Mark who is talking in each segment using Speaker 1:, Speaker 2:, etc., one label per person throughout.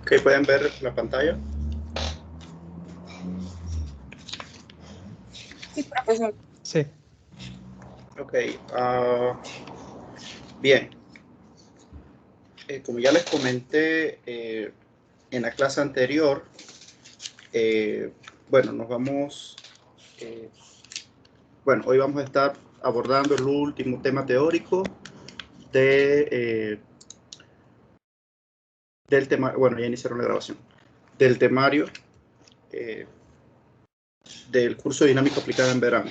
Speaker 1: Ok, pueden ver la pantalla.
Speaker 2: Sí, profesor.
Speaker 3: Sí.
Speaker 1: Ok, bien. Como ya les comenté en la clase anterior, bueno, hoy vamos a estar abordando el último tema teórico del tema, bueno, ya iniciaron la grabación, del temario del curso de dinámica aplicada en verano.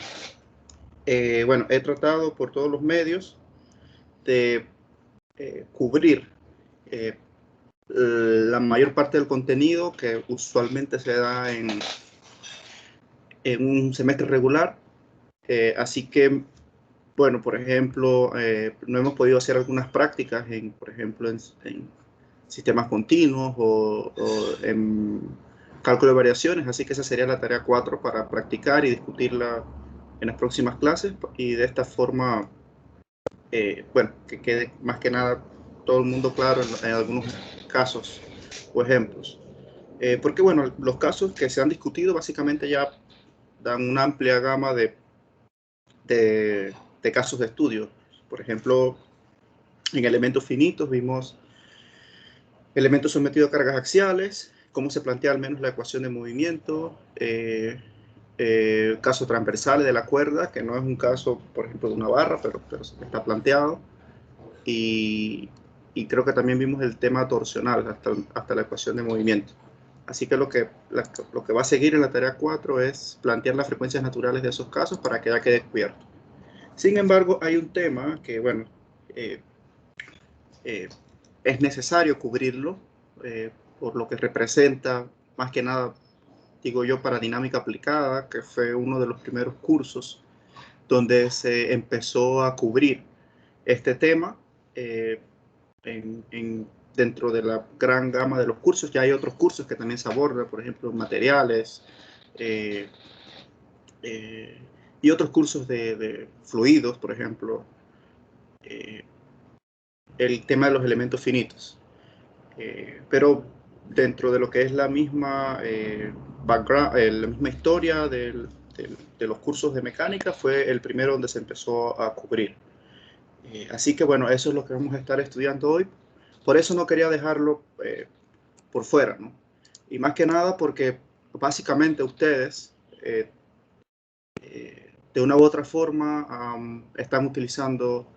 Speaker 1: Bueno, he tratado por todos los medios de cubrir la mayor parte del contenido que usualmente se da en un semestre regular. Así que, bueno, por ejemplo, no hemos podido hacer algunas prácticas, por ejemplo, en sistemas continuos o en cálculo de variaciones, así que esa sería la tarea 4 para practicar y discutirla en las próximas clases, y de esta forma, bueno, que quede más que nada todo el mundo claro en algunos casos o ejemplos. Porque, bueno, los casos que se han discutido básicamente ya dan una amplia gama de casos de estudio. Por ejemplo, en elementos finitos vimos elementos sometidos a cargas axiales, cómo se plantea al menos la ecuación de movimiento, casos transversales de la cuerda, que no es un caso, por ejemplo, de una barra, pero está planteado. Y creo que también vimos el tema torsional hasta la ecuación de movimiento. Así que lo que va a seguir en la tarea 4 es plantear las frecuencias naturales de esos casos para que ya quede cubierto. Sin embargo, hay un tema que, bueno, es necesario cubrirlo por lo que representa, más que nada, digo yo, para dinámica aplicada, que fue uno de los primeros cursos donde se empezó a cubrir este tema dentro de la gran gama de los cursos. Ya hay otros cursos que también se abordan, por ejemplo, materiales y otros cursos de fluidos, por ejemplo, el tema de los elementos finitos. Pero dentro de lo que es la misma background, la misma historia de los cursos de mecánica, fue el primero donde se empezó a cubrir. Así que, bueno, eso es lo que vamos a estar estudiando hoy. Por eso no quería dejarlo por fuera, ¿no? Y más que nada porque básicamente ustedes, de una u otra forma, están utilizando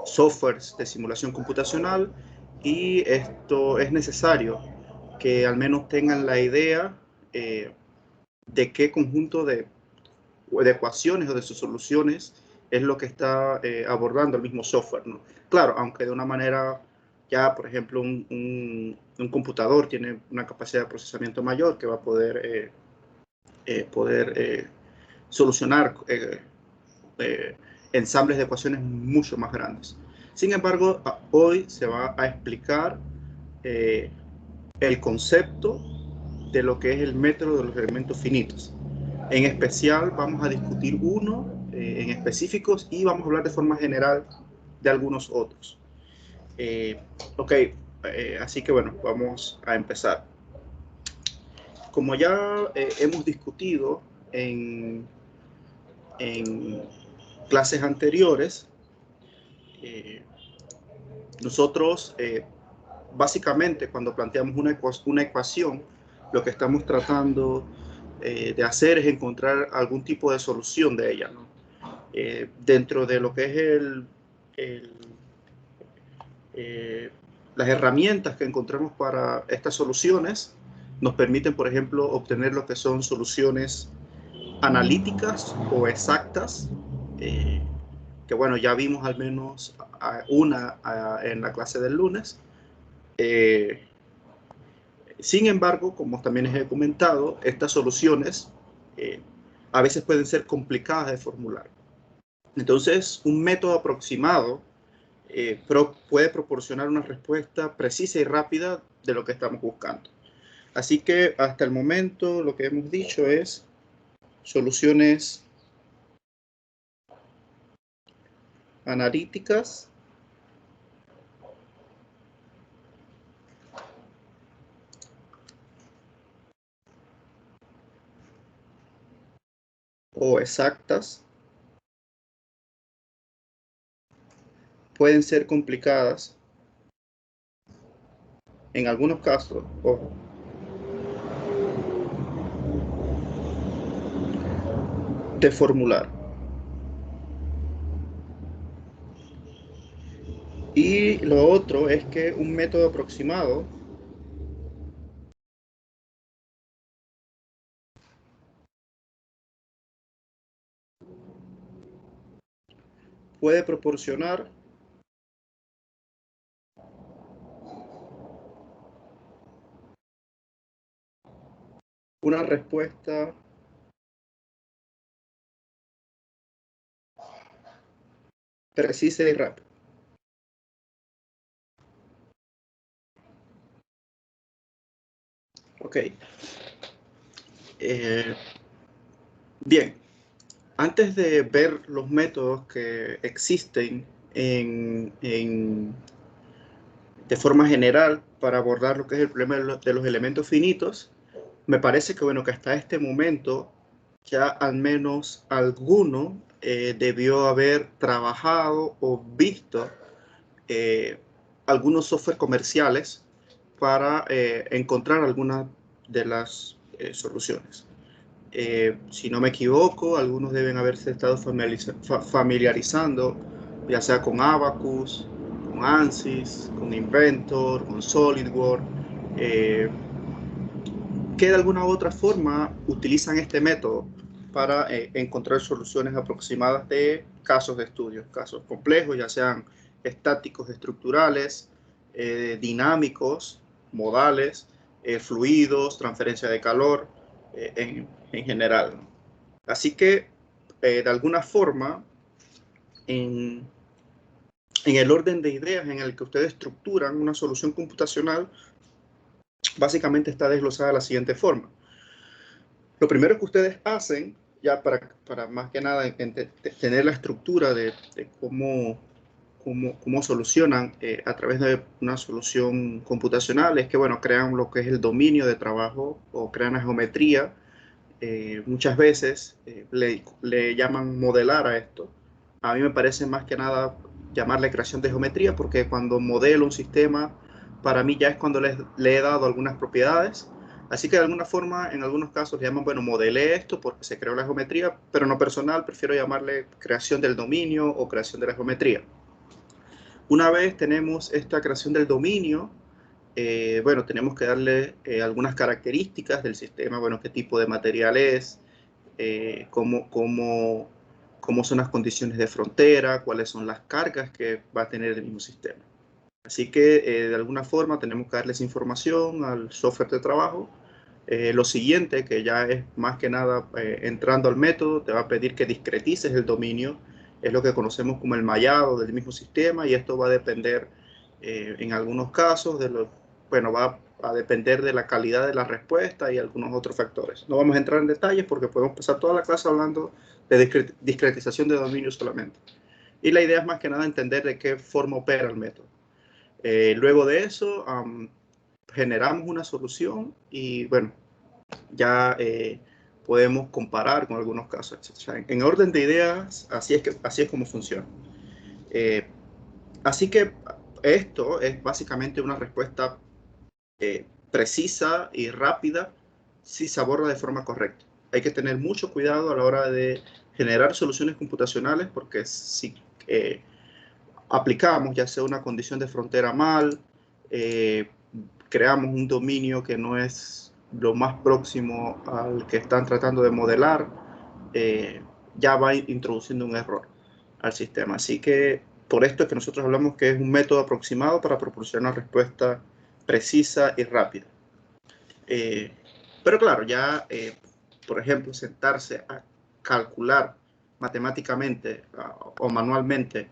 Speaker 1: softwares de simulación computacional, y esto es necesario que al menos tengan la idea de qué conjunto de ecuaciones o de sus soluciones es lo que está abordando el mismo software, ¿no? Claro, aunque de una manera, ya por ejemplo un computador tiene una capacidad de procesamiento mayor que va a poder solucionar ensambles de ecuaciones mucho más grandes. Sin embargo, hoy se va a explicar el concepto de lo que es el método de los elementos finitos. En especial vamos a discutir uno en específicos, y vamos a hablar de forma general de algunos otros. Ok, así que bueno, vamos a empezar. Como ya hemos discutido en clases anteriores, nosotros básicamente cuando planteamos una ecuación, lo que estamos tratando de hacer es encontrar algún tipo de solución de ella, ¿no? Dentro de lo que es las herramientas que encontramos para estas soluciones, nos permiten, por ejemplo, obtener lo que son soluciones analíticas o exactas, que bueno, ya vimos al menos una en la clase del lunes. Sin embargo, como también les he comentado, estas soluciones a veces pueden ser complicadas de formular. Entonces, un método aproximado puede proporcionar una respuesta precisa y rápida de lo que estamos buscando. Así que hasta el momento lo que hemos dicho es soluciones analíticas o exactas, pueden ser complicadas en algunos casos, ojo, de formular. Y lo otro es que un método aproximado puede proporcionar una respuesta precisa y rápida. Ok. Bien, antes de ver los métodos que existen de forma general para abordar lo que es el problema de los elementos finitos, me parece que, bueno, que hasta este momento ya al menos alguno debió haber trabajado o visto algunos software comerciales para encontrar algunas de las soluciones. Si no me equivoco, algunos deben haberse estado familiarizando, ya sea con Abacus, con ANSYS, con Inventor, con SolidWorks, que de alguna u otra forma utilizan este método para encontrar soluciones aproximadas de casos de estudio, casos complejos, ya sean estáticos, estructurales, dinámicos, modales, fluidos, transferencia de calor, en general, ¿no? Así que, de alguna forma, en el orden de ideas en el que ustedes estructuran una solución computacional, básicamente está desglosada de la siguiente forma. Lo primero que ustedes hacen, ya para más que nada tener la estructura de cómo solucionan a través de una solución computacional, es que, bueno, crean lo que es el dominio de trabajo o crean la geometría. Muchas veces le llaman modelar a esto. A mí me parece más que nada llamarle creación de geometría, porque cuando modelo un sistema, para mí ya es cuando le he dado algunas propiedades. Así que de alguna forma, en algunos casos le llaman, bueno, modelé esto porque se creó la geometría, pero no personal, prefiero llamarle creación del dominio o creación de la geometría. Una vez tenemos esta creación del dominio, bueno, tenemos que darle algunas características del sistema, bueno, qué tipo de material es, cómo son las condiciones de frontera, cuáles son las cargas que va a tener el mismo sistema. Así que, de alguna forma, tenemos que darles información al software de trabajo. Lo siguiente, que ya es más que nada entrando al método, te va a pedir que discretices el dominio. Es lo que conocemos como el mallado del mismo sistema, y esto va a depender, en algunos casos, bueno, va a depender de la calidad de la respuesta y algunos otros factores. No vamos a entrar en detalles porque podemos pasar toda la clase hablando de discretización de dominio solamente. Y la idea es más que nada entender de qué forma opera el método. Luego de eso, generamos una solución y, bueno, ya podemos comparar con algunos casos. O sea, en orden de ideas, así es como funciona. Así que esto es básicamente una respuesta precisa y rápida si se aborda de forma correcta. Hay que tener mucho cuidado a la hora de generar soluciones computacionales, porque si aplicamos ya sea una condición de frontera mal, creamos un dominio que no es lo más próximo al que están tratando de modelar, ya va introduciendo un error al sistema. Así que por esto es que nosotros hablamos que es un método aproximado para proporcionar una respuesta precisa y rápida. Pero claro, ya, por ejemplo, sentarse a calcular matemáticamente o manualmente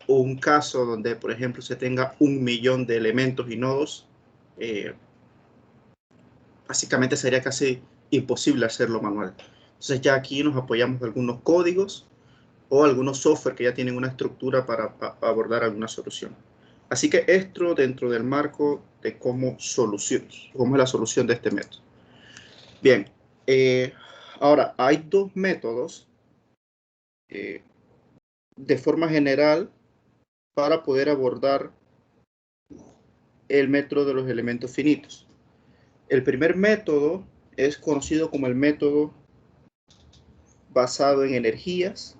Speaker 1: un caso donde, por ejemplo, se tenga 1.000.000 de elementos y nodos, básicamente sería casi imposible hacerlo manual. Entonces ya aquí nos apoyamos de algunos códigos o algunos software que ya tienen una estructura para abordar alguna solución. Así que esto dentro del marco de cómo es la solución de este método. Bien, Ahora, hay dos métodos de forma general para poder abordar el método de los elementos finitos. El primer método es conocido como el método basado en energías.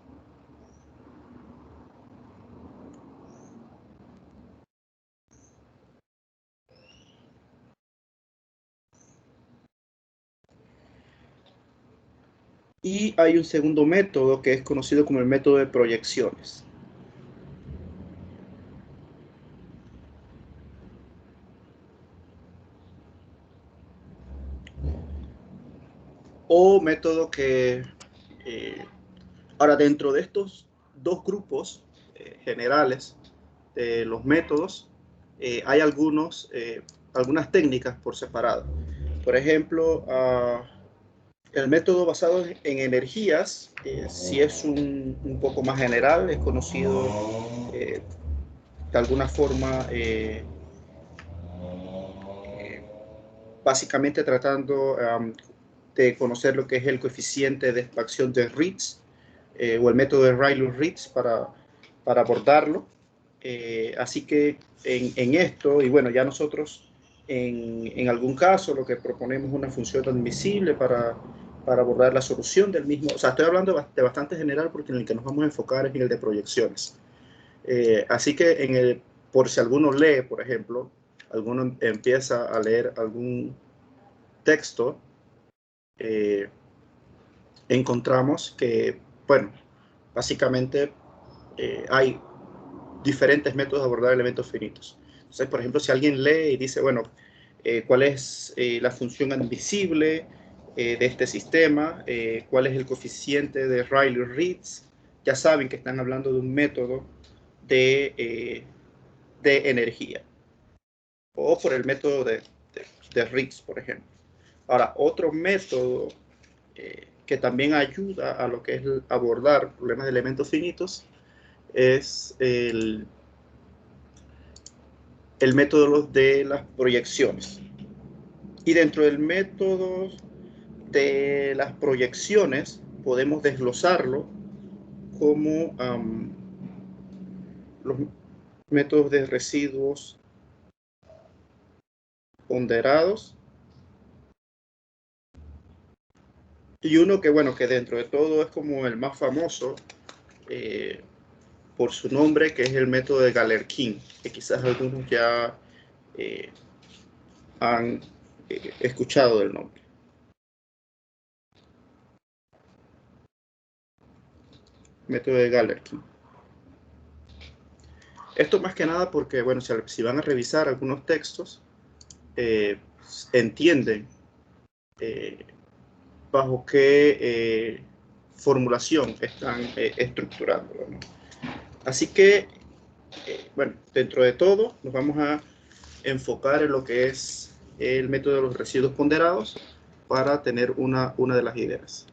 Speaker 1: Y hay un segundo método que es conocido como el método de proyecciones. O método que... ahora, dentro de estos dos grupos generales de los métodos, hay algunas técnicas por separado. Por ejemplo, el método basado en energías, si es un poco más general, es conocido de alguna forma, básicamente tratando de conocer lo que es el coeficiente de expansión de Ritz, o el método de Rayleigh-Ritz para abordarlo. Así que en esto, y bueno, ya nosotros en algún caso lo que proponemos es una función admisible para abordar la solución del mismo. O sea, estoy hablando de bastante general porque en el que nos vamos a enfocar es en el de proyecciones. Así que por si alguno lee, por ejemplo, alguno empieza a leer algún texto, encontramos que, bueno, básicamente hay diferentes métodos de abordar elementos finitos. Entonces, por ejemplo, si alguien lee y dice, bueno, ¿cuál es la función admisible de este sistema? ¿Cuál es el coeficiente de Rayleigh-Ritz? Ya saben que están hablando de un método de energía, o por el método de Ritz, por ejemplo. Ahora, otro método que también ayuda a lo que es abordar problemas de elementos finitos es el método de las proyecciones. Y dentro del método de las proyecciones podemos desglosarlo como los métodos de residuos ponderados, y uno que, bueno, que dentro de todo es como el más famoso por su nombre, que es el método de Galerkin, que quizás algunos ya han escuchado del nombre. Método de Galerkin. Esto más que nada porque, bueno, si van a revisar algunos textos, entienden bajo qué formulación están estructurándolo, ¿no? Así que, bueno, dentro de todo, nos vamos a enfocar en lo que es el método de los residuos ponderados para tener una de las ideas.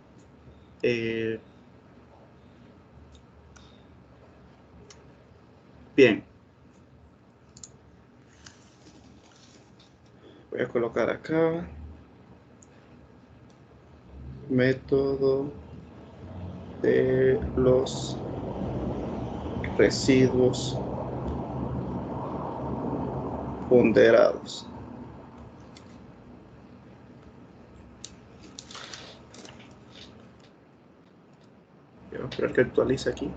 Speaker 1: Bien. Voy a colocar acá método de los residuos ponderados. Voy a esperar que actualice aquí.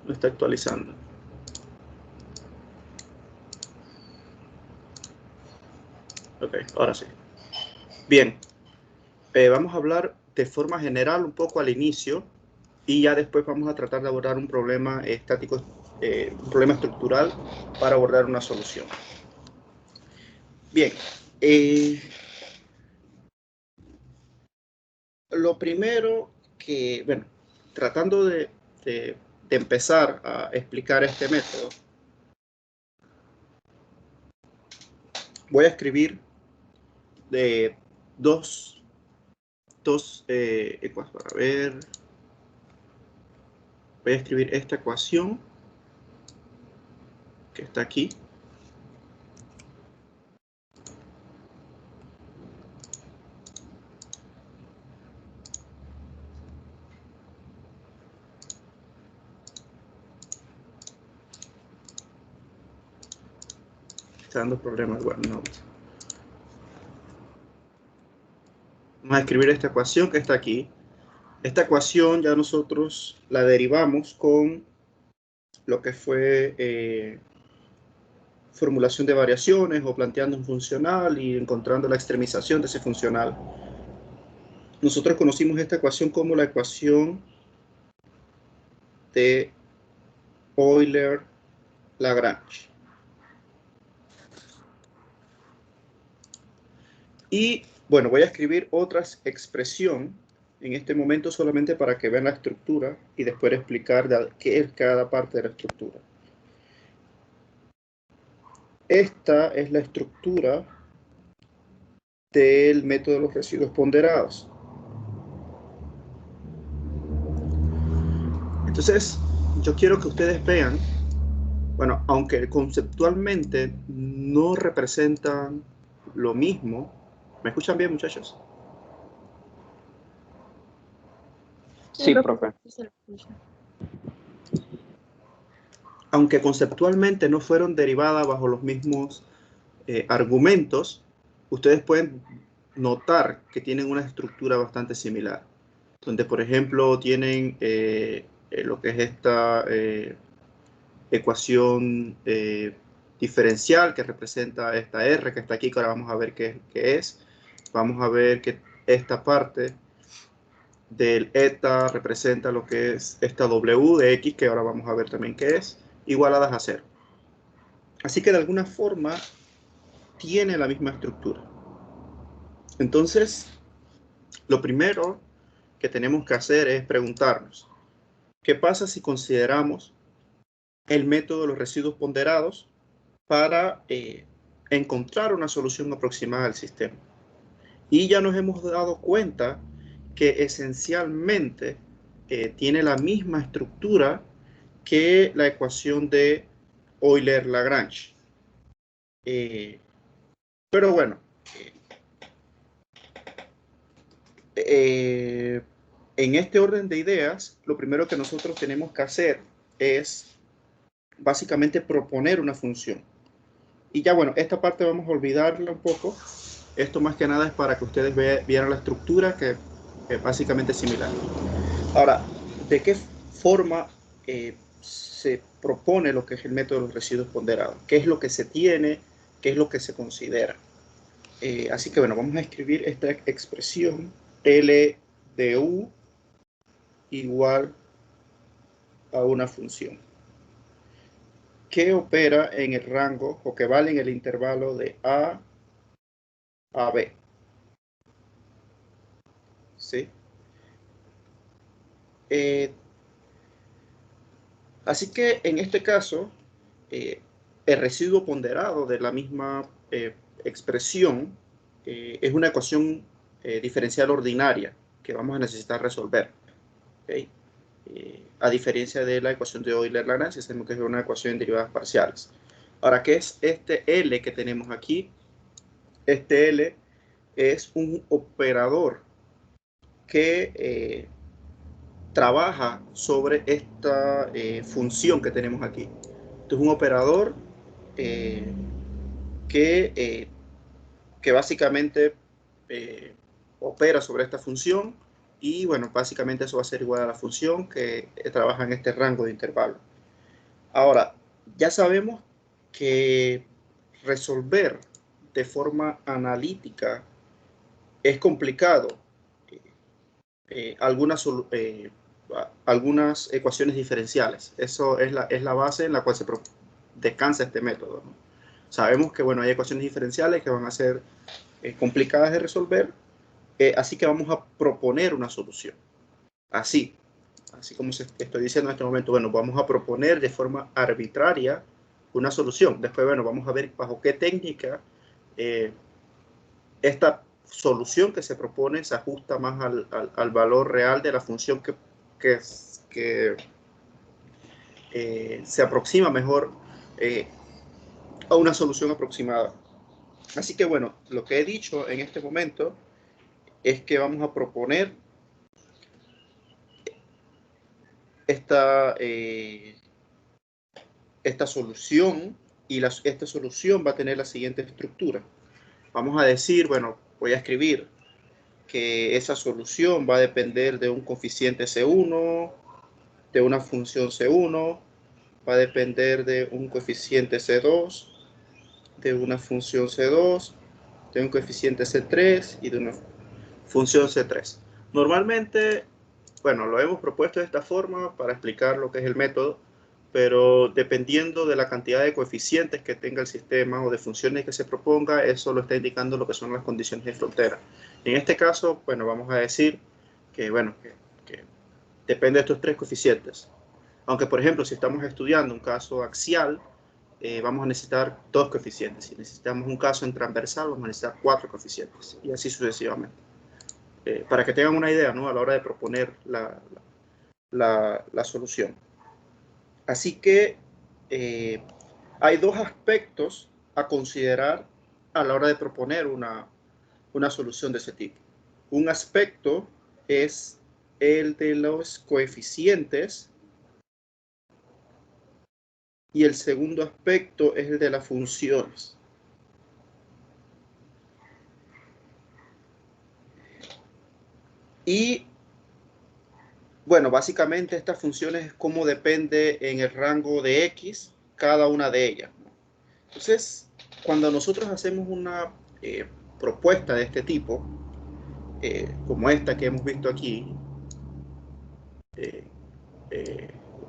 Speaker 1: Lo está actualizando. Ok, ahora sí. Bien, vamos a hablar de forma general un poco al inicio y ya después vamos a tratar de abordar un problema estático, un problema estructural para abordar una solución. Bien, lo primero que, bueno, tratando de empezar a explicar este método, voy a escribir dos ecuaciones. Para ver, voy a escribir esta ecuación que está aquí. Está dando problemas. Bueno, no. Vamos a escribir esta ecuación que está aquí. Esta ecuación ya nosotros la derivamos con lo que fue formulación de variaciones o planteando un funcional y encontrando la extremización de ese funcional. Nosotros conocimos esta ecuación como la ecuación de Euler-Lagrange. Y bueno, voy a escribir otra expresión en este momento solamente para que vean la estructura y después explicar qué es cada parte de la estructura. Esta es la estructura del método de los residuos ponderados. Entonces, yo quiero que ustedes vean, bueno, aunque conceptualmente no representan lo mismo. ¿Me escuchan bien, muchachos?
Speaker 2: Sí, profe.
Speaker 1: Aunque conceptualmente no fueron derivadas bajo los mismos argumentos, ustedes pueden notar que tienen una estructura bastante similar. Donde, por ejemplo, tienen lo que es esta ecuación diferencial que representa esta R que está aquí, que ahora vamos a ver qué es. Vamos a ver que esta parte del eta representa lo que es esta W de X, que ahora vamos a ver también qué es, igualadas a 0. Así que de alguna forma tiene la misma estructura. Entonces, lo primero que tenemos que hacer es preguntarnos, ¿qué pasa si consideramos el método de los residuos ponderados para encontrar una solución aproximada al sistema? Y ya nos hemos dado cuenta que esencialmente tiene la misma estructura que la ecuación de Euler-Lagrange. Pero bueno, en este orden de ideas, lo primero que nosotros tenemos que hacer es básicamente proponer una función. Y ya bueno, esta parte vamos a olvidarla un poco. Esto más que nada es para que ustedes vieran la estructura, que básicamente es similar. Ahora, ¿de qué forma se propone lo que es el método de los residuos ponderados? ¿Qué es lo que se tiene? ¿Qué es lo que se considera? Así que bueno, vamos a escribir esta expresión L de U igual a una función que opera en el rango o que vale en el intervalo de A a B. ¿Sí? Así que en este caso, el residuo ponderado de la misma expresión es una ecuación diferencial ordinaria que vamos a necesitar resolver. ¿Okay? A diferencia de la ecuación de Euler-Lagrange, sabemos que es una ecuación en derivadas parciales. Ahora, ¿qué es este L que tenemos aquí? Este L es un operador que trabaja sobre esta función que tenemos aquí. Esto es un operador que básicamente opera sobre esta función y bueno, básicamente eso va a ser igual a la función que trabaja en este rango de intervalo. Ahora, ya sabemos que resolver de forma analítica es complicado algunas ecuaciones diferenciales. Eso es la base en la cual se descansa este método, ¿no? Sabemos que bueno, hay ecuaciones diferenciales que van a ser complicadas de resolver, así que vamos a proponer una solución. Así como estoy diciendo en este momento, bueno, vamos a proponer de forma arbitraria una solución. Después, bueno, vamos a ver bajo qué técnica esta solución que se propone se ajusta más al valor real de la función que se aproxima mejor a una solución aproximada. Así que bueno, lo que he dicho en este momento es que vamos a proponer esta solución, y esta solución va a tener la siguiente estructura. Vamos a decir, bueno, voy a escribir que esa solución va a depender de un coeficiente C1, de una función C1, va a depender de un coeficiente C2, de una función C2, de un coeficiente C3 y de una función C3. Normalmente, bueno, lo hemos propuesto de esta forma para explicar lo que es el método, pero dependiendo de la cantidad de coeficientes que tenga el sistema o de funciones que se proponga, eso lo está indicando lo que son las condiciones de frontera. En este caso, bueno, vamos a decir que, bueno, que depende de estos tres coeficientes. Aunque, por ejemplo, si estamos estudiando un caso axial, vamos a necesitar 2 coeficientes. Si necesitamos un caso en transversal, vamos a necesitar 4 coeficientes, y así sucesivamente. Para que tengan una idea, ¿no?, a la hora de proponer la solución. Así que hay 2 aspectos a considerar a la hora de proponer una solución de ese tipo. Un aspecto es el de los coeficientes y el segundo aspecto es el de las funciones. Y bueno, básicamente estas funciones es cómo depende en el rango de X cada una de ellas. Entonces, cuando nosotros hacemos una propuesta de este tipo, como esta que hemos visto aquí,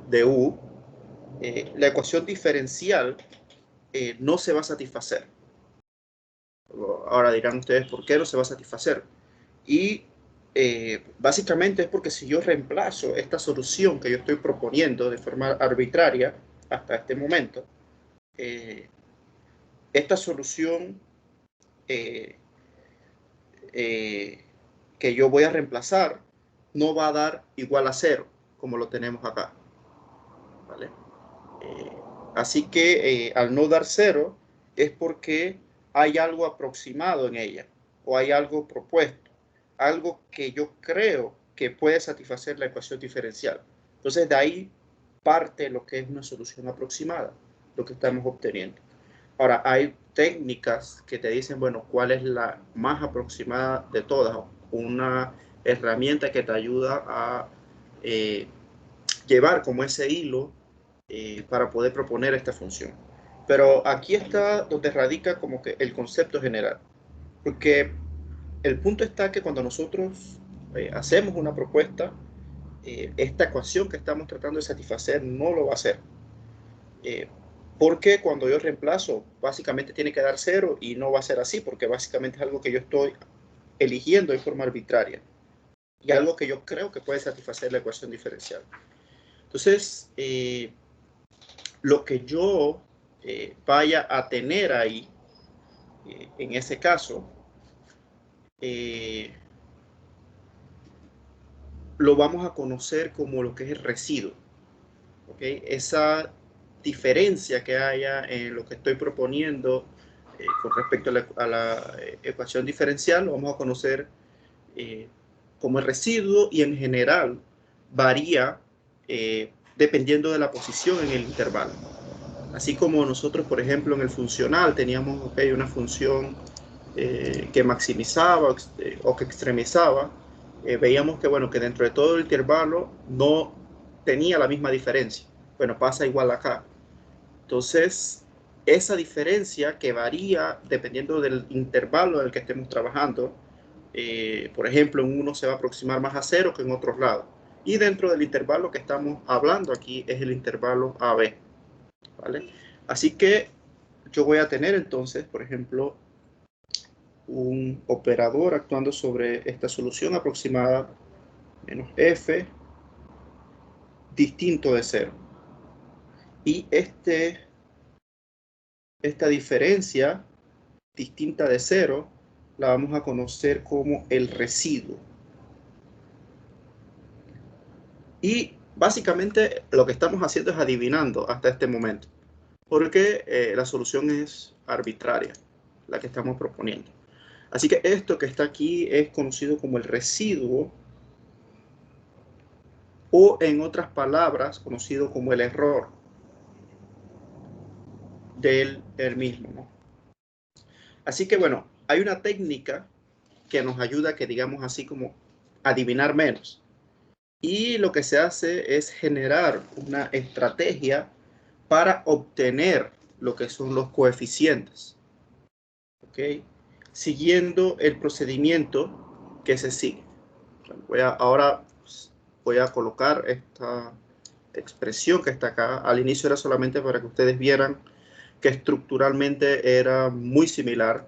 Speaker 1: de U, la ecuación diferencial no se va a satisfacer. Ahora dirán ustedes por qué no se va a satisfacer. Y básicamente es porque si yo reemplazo esta solución que yo estoy proponiendo de forma arbitraria hasta este momento, esta solución que yo voy a reemplazar no va a dar igual a 0, como lo tenemos acá, ¿vale? Así que al no dar 0 es porque hay algo aproximado en ella, o hay algo propuesto, algo que yo creo que puede satisfacer la ecuación diferencial. Entonces de ahí parte lo que es una solución aproximada, lo que estamos obteniendo. Ahora, hay técnicas que te dicen, bueno, cuál es la más aproximada de todas, una herramienta que te ayuda a llevar como ese hilo para poder proponer esta función. Pero aquí está donde radica como que el concepto general, porque el punto está que cuando nosotros hacemos una propuesta, esta ecuación que estamos tratando de satisfacer no lo va a hacer. Porque cuando yo reemplazo, básicamente tiene que dar 0 y no va a ser así, porque básicamente es algo que yo estoy eligiendo de forma arbitraria y algo que yo creo que puede satisfacer la ecuación diferencial. Entonces, lo que yo vaya a tener ahí, en ese caso, lo vamos a conocer como lo que es el residuo. ¿Okay? Esa diferencia que haya en lo que estoy proponiendo con respecto a la ecuación diferencial, lo vamos a conocer como el residuo, y en general varía dependiendo de la posición en el intervalo. Así como nosotros, por ejemplo, en el funcional teníamos una función que maximizaba o que extremizaba, veíamos que, bueno, que dentro de todo el intervalo no tenía la misma diferencia. Bueno, pasa igual acá. Entonces, esa diferencia que varía dependiendo del intervalo en el que estemos trabajando, por ejemplo, en uno se va a aproximar más a 0 que en otros lados. Y dentro del intervalo que estamos hablando aquí es el intervalo AB, ¿vale? Así que yo voy a tener entonces, por ejemplo, un operador actuando sobre esta solución aproximada menos f distinto de 0. Y esta diferencia distinta de 0 la vamos a conocer como el residuo. Y básicamente lo que estamos haciendo es adivinando hasta este momento, porque la solución es arbitraria, la que estamos proponiendo. Así que esto que está aquí es conocido como el residuo, o en otras palabras, conocido como el error del mismo, ¿no? Así que bueno, hay una técnica que nos ayuda, que digamos así como adivinar menos. Y lo que se hace es generar una estrategia para obtener lo que son los coeficientes, ¿ok? Siguiendo el procedimiento que se sigue. Ahora voy a colocar esta expresión que está acá. Al inicio era solamente para que ustedes vieran que estructuralmente era muy similar,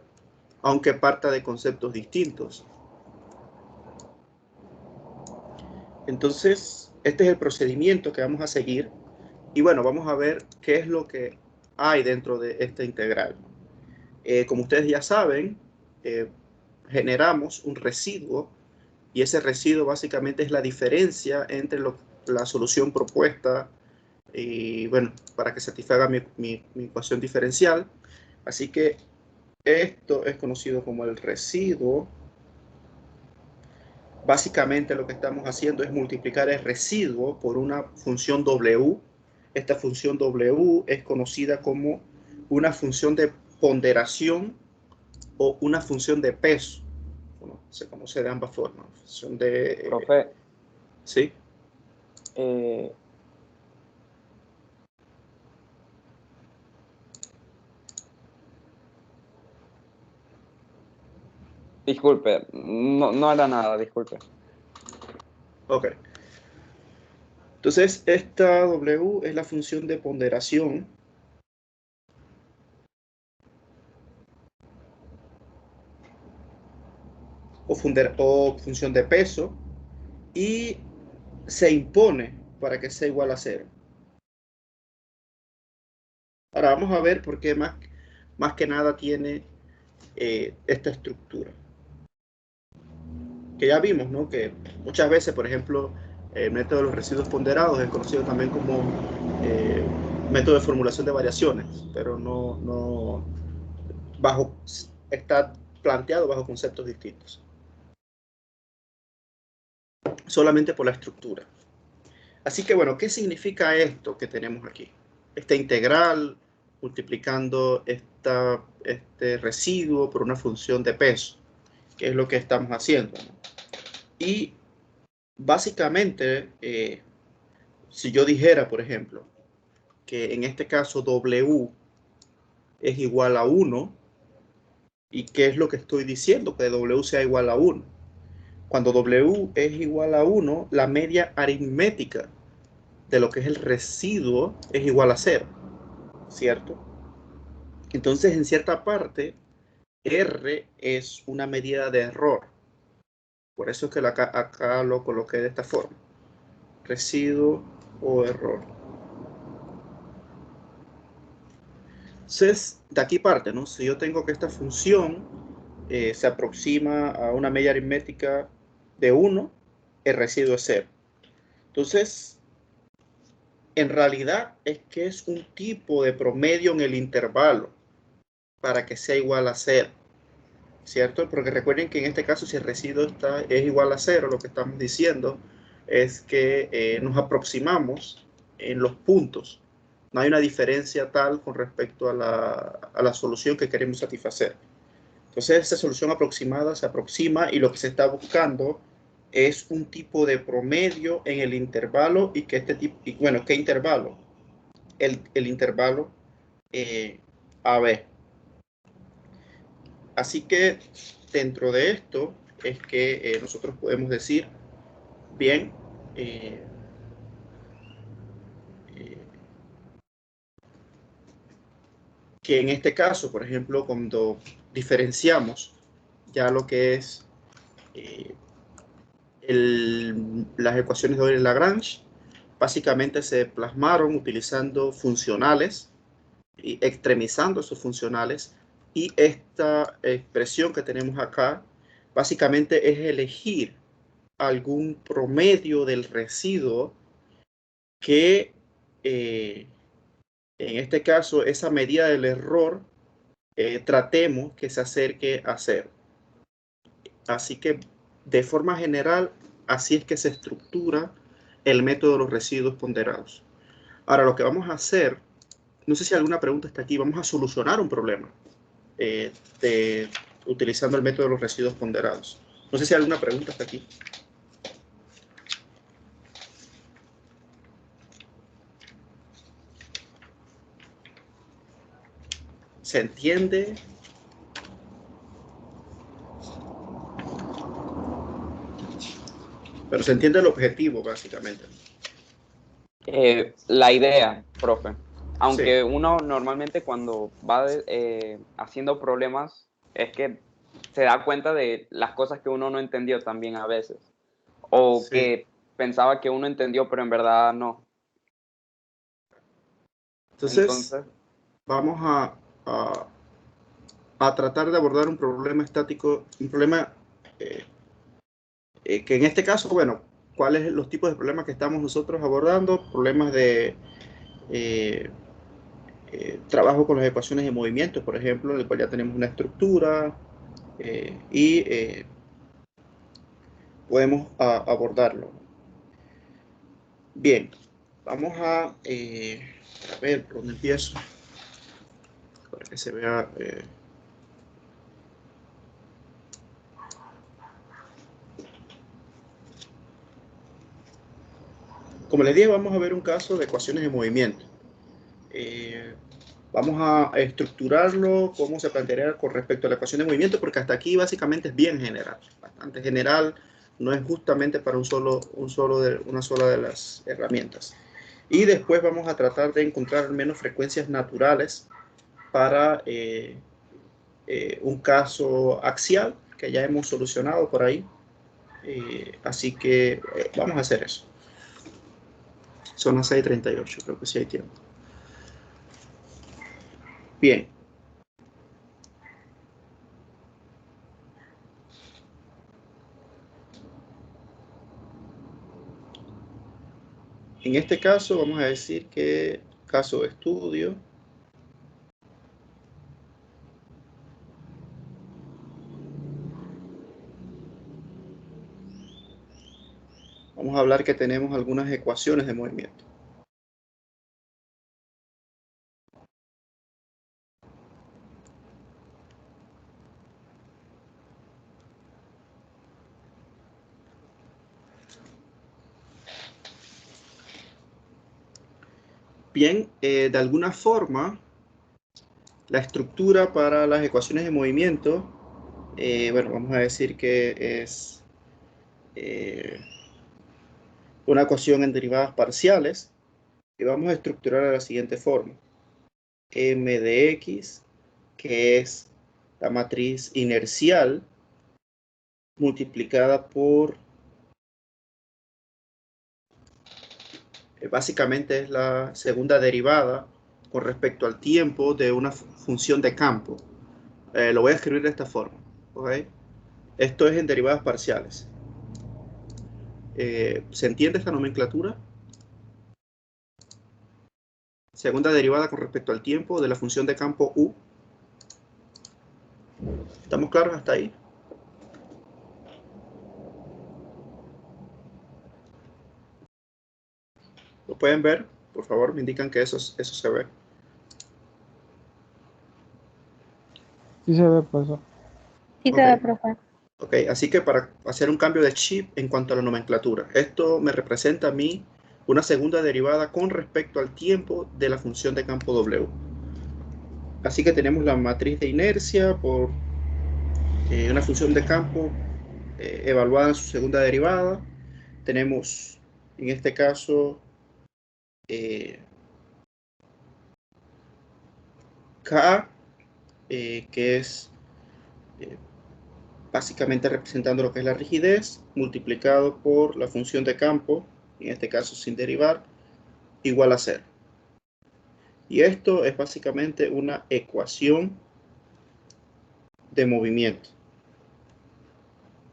Speaker 1: aunque parta de conceptos distintos. Entonces, este es el procedimiento que vamos a seguir. Y bueno, vamos a ver qué es lo que hay dentro de esta integral. Como ustedes ya saben, generamos un residuo, y ese residuo básicamente es la diferencia entre la solución propuesta y, bueno, para que satisfaga mi ecuación diferencial. Así que esto es conocido como el residuo. Básicamente lo que estamos haciendo es multiplicar el residuo por una función W. Esta función W es conocida como una función de ponderación o una función de peso. Bueno, se conoce de ambas formas. Función de...
Speaker 2: Profe,
Speaker 1: ¿sí?
Speaker 2: Disculpe, no era nada, disculpe.
Speaker 1: Ok. Entonces, esta W es la función de ponderación o función de peso, y se impone para que sea igual a 0. Ahora vamos a ver por qué más que nada tiene esta estructura. Que ya vimos, ¿no? Que muchas veces, por ejemplo, el método de los residuos ponderados es conocido también como método de formulación de variaciones, pero está planteado bajo conceptos distintos. Solamente por la estructura. Así que bueno, ¿qué significa esto que tenemos aquí? Esta integral multiplicando este residuo por una función de peso, que es lo que estamos haciendo, ¿no? Y básicamente, si yo dijera, por ejemplo, que en este caso W es igual a 1, ¿y qué es lo que estoy diciendo? Que W sea igual a 1. Cuando W es igual a 1, la media aritmética de lo que es el residuo es igual a 0, ¿cierto? Entonces, en cierta parte, R es una medida de error. Por eso es que acá lo coloqué de esta forma. Residuo o error. Entonces, de aquí parte, ¿no? Si yo tengo que esta función se aproxima a una media aritmética de 1, el residuo es 0. Entonces, en realidad es que es un tipo de promedio en el intervalo para que sea igual a 0, ¿cierto? Porque recuerden que en este caso, si el residuo es igual a 0, lo que estamos diciendo es que nos aproximamos en los puntos. No hay una diferencia tal con respecto a la solución que queremos satisfacer. Entonces, esa solución aproximada se aproxima, y lo que se está buscando es un tipo de promedio en el intervalo, y que este tipo, y bueno, ¿qué intervalo? El intervalo AB. Así que dentro de esto es que nosotros podemos decir, bien, que en este caso, por ejemplo, cuando diferenciamos ya lo que es las ecuaciones de Euler-Lagrange, básicamente se plasmaron utilizando funcionales y extremizando esos funcionales Y esta expresión que tenemos acá, básicamente es elegir algún promedio del residuo que, en este caso, esa medida del error, tratemos que se acerque a cero. Así que, de forma general, así es que se estructura el método de los residuos ponderados. Ahora, lo que vamos a hacer, no sé si alguna pregunta está aquí, vamos a solucionar un problema utilizando el método de los residuos ponderados. No sé si alguna pregunta está aquí. ¿Se entiende? Pero se entiende el objetivo, básicamente.
Speaker 2: La idea, profe. Aunque
Speaker 1: Sí.
Speaker 2: uno normalmente cuando va haciendo problemas es que se da cuenta de las cosas que uno no entendió también a veces. O
Speaker 1: Sí.
Speaker 2: que pensaba que uno entendió, pero en verdad no.
Speaker 1: Entonces,
Speaker 2: Entonces,
Speaker 1: vamos a tratar de abordar un problema estático, un problema que en este caso, bueno, ¿cuáles son los tipos de problemas que estamos nosotros abordando? Problemas de trabajo con las ecuaciones de movimiento, por ejemplo, en el cual ya tenemos una estructura y podemos abordarlo. Bien, vamos a ver por dónde empiezo, para que se vea. Como les dije, vamos a ver un caso de ecuaciones de movimiento. Vamos a estructurarlo, cómo se plantearía con respecto a la ecuación de movimiento, porque hasta aquí básicamente es bien general, bastante general, no es justamente para una sola de las herramientas. Y después vamos a tratar de encontrar al menos frecuencias naturales para un caso axial que ya hemos solucionado por ahí. Así que vamos a hacer eso. Son las 6:38, creo que sí hay tiempo. Bien. En este caso vamos a decir que caso de estudio. Vamos a hablar que tenemos algunas ecuaciones de movimiento. Bien, de alguna forma, la estructura para las ecuaciones de movimiento, bueno, vamos a decir que es una ecuación en derivadas parciales, y vamos a estructurar de la siguiente forma. M de X, que es la matriz inercial, multiplicada por, básicamente es la segunda derivada con respecto al tiempo de una función de campo. Lo voy a escribir de esta forma. ¿Okay? Esto es en derivadas parciales. ¿Se entiende esta nomenclatura? Segunda derivada con respecto al tiempo de la función de campo U. ¿Estamos claros hasta ahí? ¿Lo pueden ver? Por favor, me indican que eso se ve.
Speaker 3: Sí se ve, profesor.
Speaker 4: Sí,
Speaker 1: Ok.
Speaker 4: se ve, profe.
Speaker 1: Ok, así que para hacer un cambio de chip en cuanto a la nomenclatura, esto me representa a mí una segunda derivada con respecto al tiempo de la función de campo W. Así que tenemos la matriz de inercia por una función de campo evaluada en su segunda derivada. Tenemos, en este caso, K, que es básicamente representando lo que es la rigidez, multiplicado por la función de campo, en este caso sin derivar, igual a 0. Y esto es básicamente una ecuación de movimiento.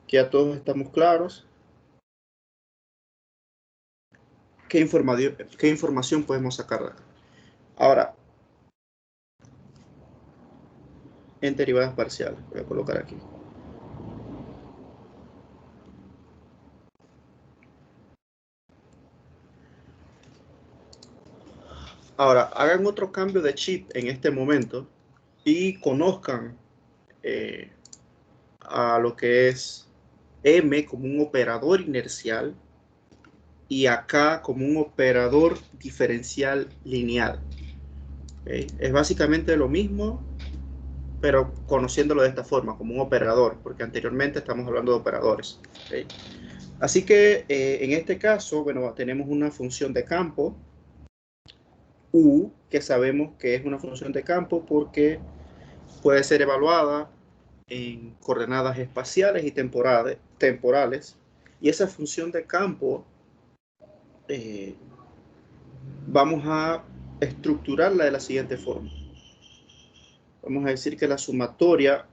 Speaker 1: Ya todos estamos claros. ¿Qué información podemos sacar de acá? Ahora, en derivadas parciales, voy a colocar aquí. Ahora, hagan otro cambio de chip en este momento y conozcan a lo que es M como un operador inercial y acá como un operador diferencial lineal. ¿Okay? Es básicamente lo mismo, pero conociéndolo de esta forma, como un operador, porque anteriormente estamos hablando de operadores. ¿Okay? Así que en este caso, bueno, tenemos una función de campo, U, que sabemos que es una función de campo porque puede ser evaluada en coordenadas espaciales y temporales. Y esa función de campo vamos a estructurarla de la siguiente forma. Vamos a decir que la sumatoria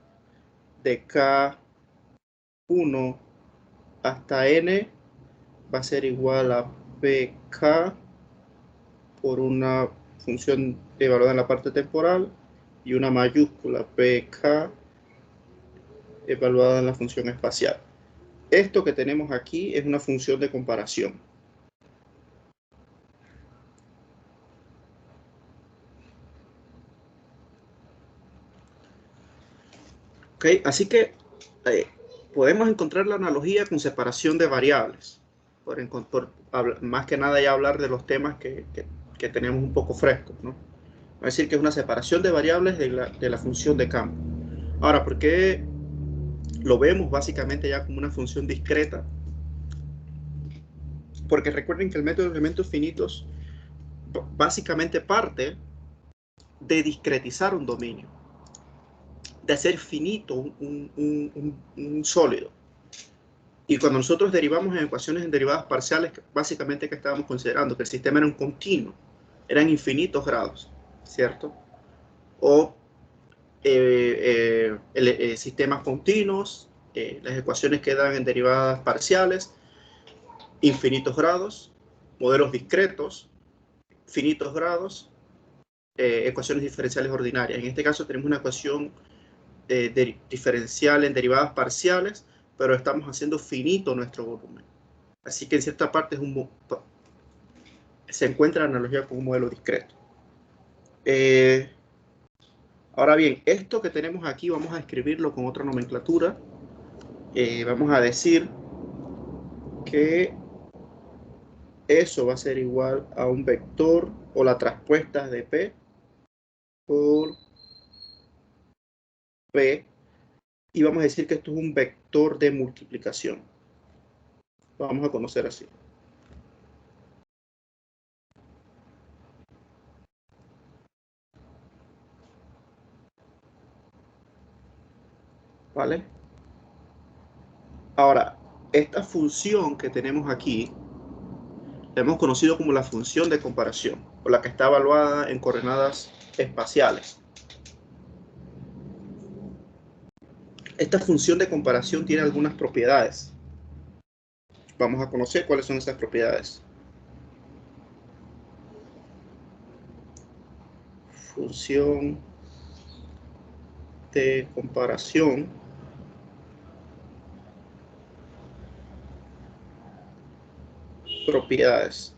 Speaker 1: de K1 hasta N va a ser igual a PK por una función evaluada en la parte temporal y una mayúscula PK evaluada en la función espacial. Esto que tenemos aquí es una función de comparación. Okay, así que podemos encontrar la analogía con separación de variables. Más que nada ya hablar de los temas que tenemos un poco frescos, ¿no? Va a decir que es una separación de variables de la función de campo. Ahora, ¿por qué lo vemos básicamente ya como una función discreta? Porque recuerden que el método de elementos finitos básicamente parte de discretizar un dominio, de hacer finito un sólido. Y cuando nosotros derivamos en ecuaciones en derivadas parciales, básicamente que estábamos considerando que el sistema era un continuo, eran infinitos grados, ¿cierto? O sistemas continuos, las ecuaciones que dan en derivadas parciales, infinitos grados, modelos discretos, finitos grados, ecuaciones diferenciales ordinarias. En este caso tenemos una ecuación diferencial en derivadas parciales, pero estamos haciendo finito nuestro volumen. Así que en cierta parte se encuentra la analogía con un modelo discreto. Ahora bien, esto que tenemos aquí vamos a escribirlo con otra nomenclatura. Vamos a decir que eso va a ser igual a un vector o la traspuesta de P por P, y vamos a decir que esto es un vector de multiplicación. Lo vamos a conocer así. ¿Vale? Ahora, esta función que tenemos aquí la hemos conocido como la función de comparación, o la que está evaluada en coordenadas espaciales. Esta función de comparación tiene algunas propiedades. Vamos a conocer cuáles son esas propiedades. Función de comparación propiedades.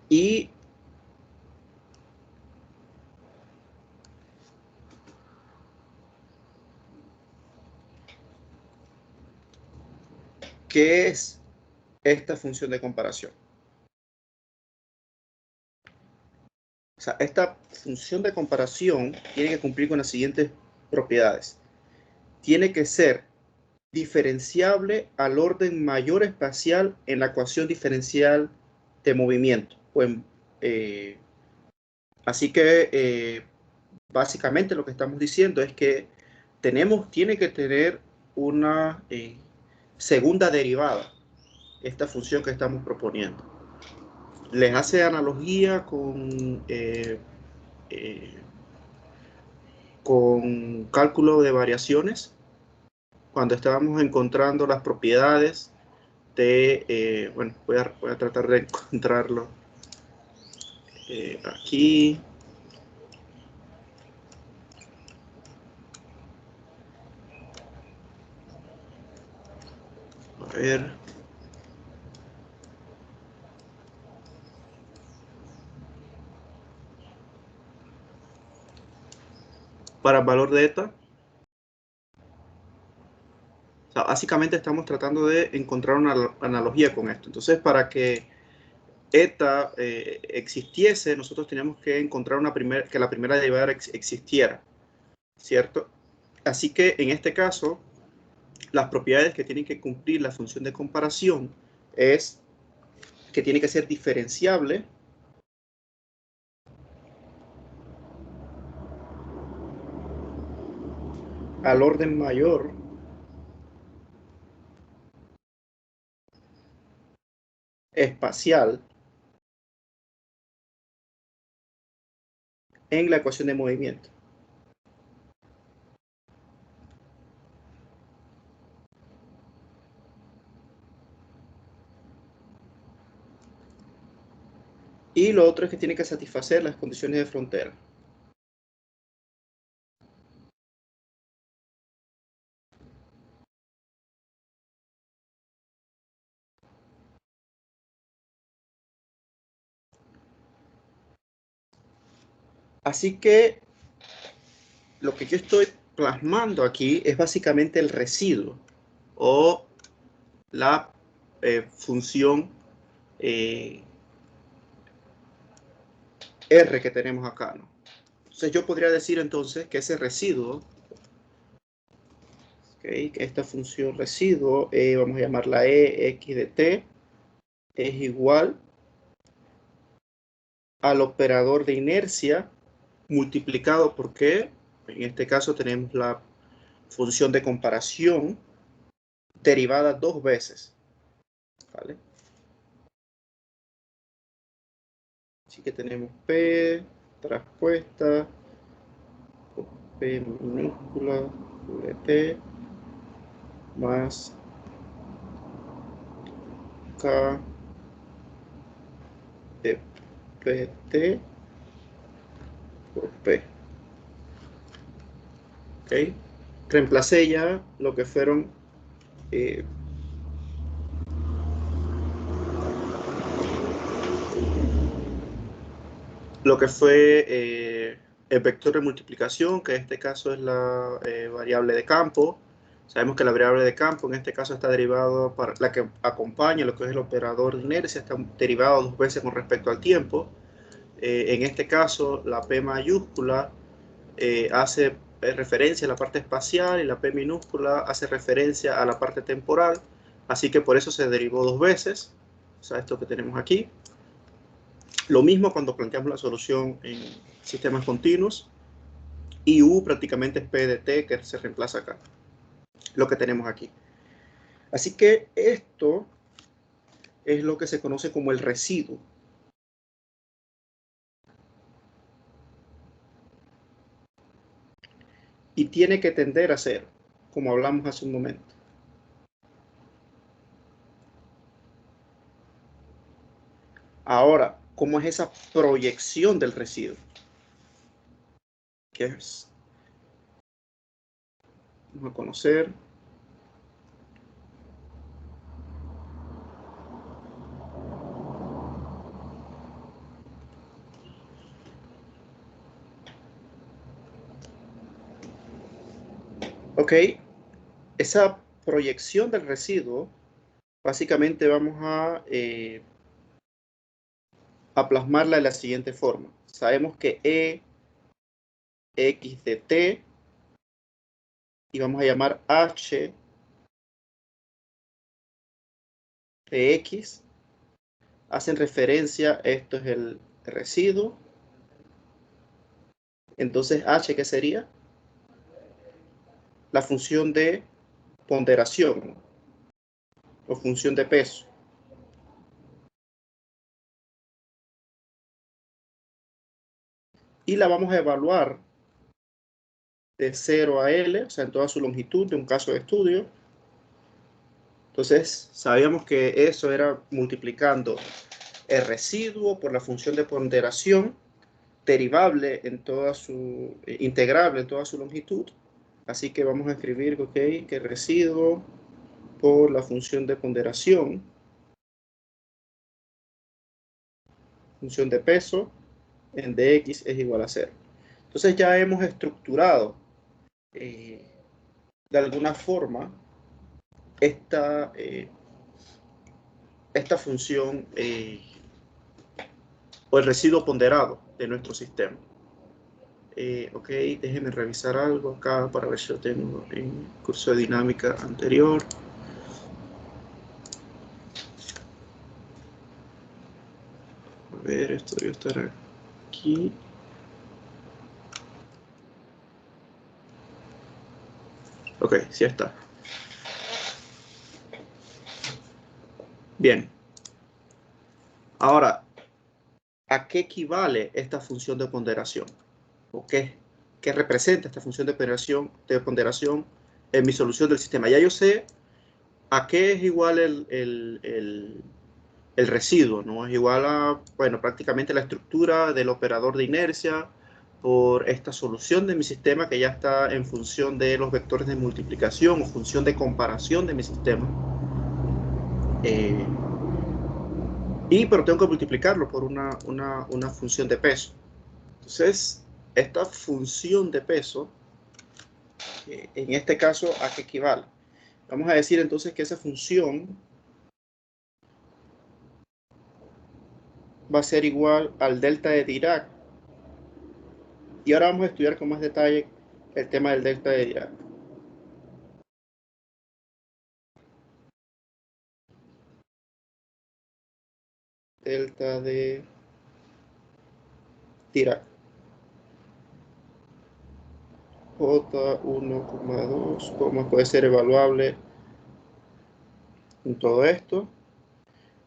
Speaker 1: Y ¿qué es esta función de comparación? O sea, esta función de comparación tiene que cumplir con las siguientes propiedades. Tiene que ser diferenciable al orden mayor espacial en la ecuación diferencial de movimiento. Así que básicamente lo que estamos diciendo es que tiene que tener una segunda derivada esta función que estamos proponiendo. Les hace analogía con cálculo de variaciones, cuando estábamos encontrando las propiedades de, bueno, voy a tratar de encontrarlo aquí. A ver. Para el valor de eta. O sea, básicamente estamos tratando de encontrar una analogía con esto. Entonces, para que eta existiese, nosotros teníamos que encontrar que la primera derivada existiera, ¿cierto? Así que en este caso, las propiedades que tienen que cumplir la función de comparación es que tiene que ser diferenciable al orden mayor espacial en la ecuación de movimiento. Y lo otro es que tiene que satisfacer las condiciones de frontera. Así que lo que yo estoy plasmando aquí es básicamente el residuo o la función R que tenemos acá, ¿no? Entonces yo podría decir entonces que ese residuo, que esta función residuo, vamos a llamarla X de t, es igual al operador de inercia multiplicado por ¿qué? En este caso tenemos la función de comparación derivada dos veces, ¿vale? Así que tenemos P traspuesta por P minúscula de T más K de PT por P. ¿Ok? Reemplacé ya lo que fueron lo que fue el vector de multiplicación, que en este caso es la variable de campo. Sabemos que la variable de campo en este caso está derivado para la que acompaña lo que es el operador de inercia, está derivado dos veces con respecto al tiempo. En este caso, la P mayúscula hace referencia a la parte espacial y la P minúscula hace referencia a la parte temporal. Así que por eso se derivó dos veces. O sea, esto que tenemos aquí. Lo mismo cuando planteamos la solución en sistemas continuos. Y U prácticamente es P de T que se reemplaza acá. Lo que tenemos aquí. Así que esto es lo que se conoce como el residuo. Y tiene que tender a cero, como hablamos hace un momento. Ahora, ¿cómo es esa proyección del residuo? ¿Qué es? Vamos a conocer. Ok, esa proyección del residuo, básicamente vamos a plasmarla de la siguiente forma. Sabemos que X de T, y vamos a llamar H de X, hacen referencia, esto es el residuo. Entonces, H, ¿qué sería? La función de ponderación o función de peso. y la vamos a evaluar de 0 a L, o sea, en toda su longitud de un caso de estudio. Entonces, sabíamos que eso era multiplicando el residuo por la función de ponderación, derivable en toda su, integrable en toda su longitud. Así que vamos a escribir, ok, que el residuo por la función de ponderación, función de peso, en dx es igual a 0. Entonces ya hemos estructurado de alguna forma esta función o el residuo ponderado de nuestro sistema. Ok, déjenme revisar algo acá para ver si lo tengo en curso de dinámica anterior. A ver, esto debe estar aquí. Ok, sí está. Bien. Ahora, ¿a qué equivale esta función de ponderación? ¿O qué representa esta función de ponderación en mi solución del sistema? Ya yo sé a qué es igual el residuo, ¿no? Es igual a, bueno, prácticamente la estructura del operador de inercia por esta solución de mi sistema que ya está en función de los vectores de multiplicación o función de comparación de mi sistema. Pero tengo que multiplicarlo por una función de peso. Entonces, esta función de peso, en este caso, ¿a qué equivale? Vamos a decir entonces que esa función va a ser igual al delta de Dirac. Y ahora vamos a estudiar con más detalle el tema del delta de Dirac. Delta de Dirac. J1,2, cómo puede ser evaluable en todo esto.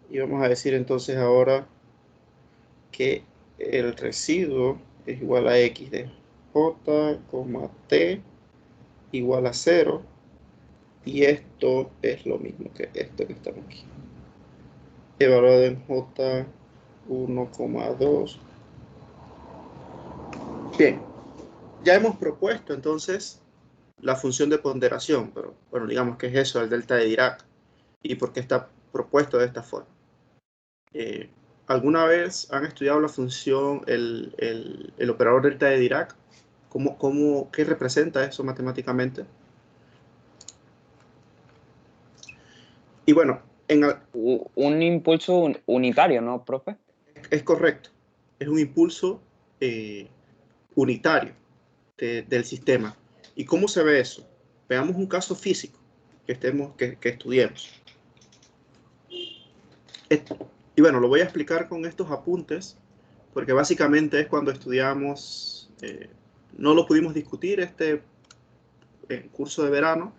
Speaker 1: Y vamos a decir entonces ahora que el residuo es igual a x de j, t igual a 0. Y esto es lo mismo que esto que estamos aquí. Evaluado en J1,2. Bien, ya hemos propuesto entonces la función de ponderación, pero bueno, digamos que es eso, el delta de Dirac, y por qué está propuesto de esta forma. ¿Alguna vez han estudiado la función, el operador delta de Dirac? ¿Qué representa eso matemáticamente? Y bueno,
Speaker 2: un impulso unitario, ¿no, profe?
Speaker 1: Es correcto. Es un impulso unitario del sistema. ¿Y cómo se ve eso? Veamos un caso físico que estudiemos. Y bueno, lo voy a explicar con estos apuntes, porque básicamente es cuando estudiamos, no lo pudimos discutir este curso de verano,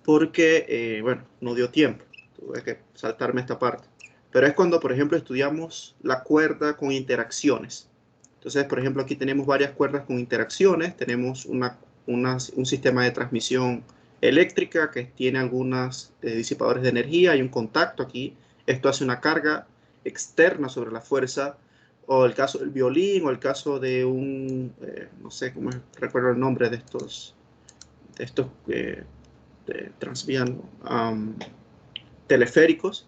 Speaker 1: porque, bueno, no dio tiempo, tuve que saltarme esta parte. Pero es cuando, por ejemplo, estudiamos la cuerda con interacciones. Entonces, por ejemplo, aquí tenemos varias cuerdas con interacciones, tenemos un sistema de transmisión eléctrica que tiene algunos disipadores de energía, hay un contacto aquí, esto hace una carga externa sobre la fuerza, o el caso del violín, o el caso de no sé cómo recuerdo el nombre de estos transvían teleféricos,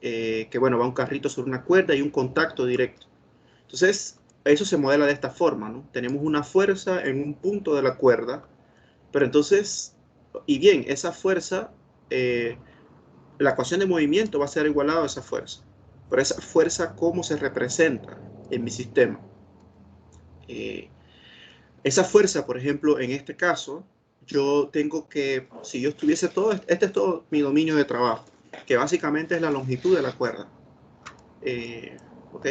Speaker 1: que bueno, va un carrito sobre una cuerda y un contacto directo. Entonces, eso se modela de esta forma, ¿no? Tenemos una fuerza en un punto de la cuerda, pero entonces, y bien, esa fuerza, la ecuación de movimiento va a ser igualada a esa fuerza. Pero esa fuerza, ¿cómo se representa en mi sistema? Esa fuerza, por ejemplo, en este caso, yo tengo que, si yo estuviese este es todo mi dominio de trabajo, que básicamente es la longitud de la cuerda. ¿Ok?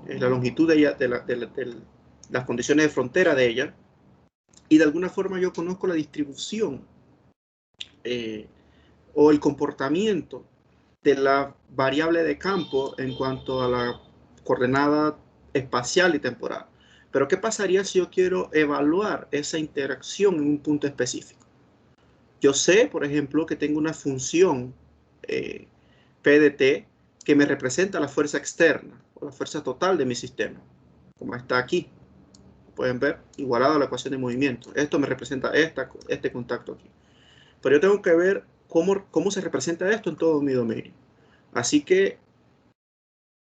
Speaker 1: Es la longitud de ella, de las condiciones de frontera de ella. Y de alguna forma yo conozco la distribución o el comportamiento de la variable de campo en cuanto a la coordenada espacial y temporal. Pero ¿qué pasaría si yo quiero evaluar esa interacción en un punto específico? Yo sé, por ejemplo, que tengo una función PDT que me representa la fuerza externa o la fuerza total de mi sistema, como está aquí. Pueden ver, igualado a la ecuación de movimiento. Esto me representa este contacto aquí. Pero yo tengo que ver cómo se representa esto en todo mi dominio. Así que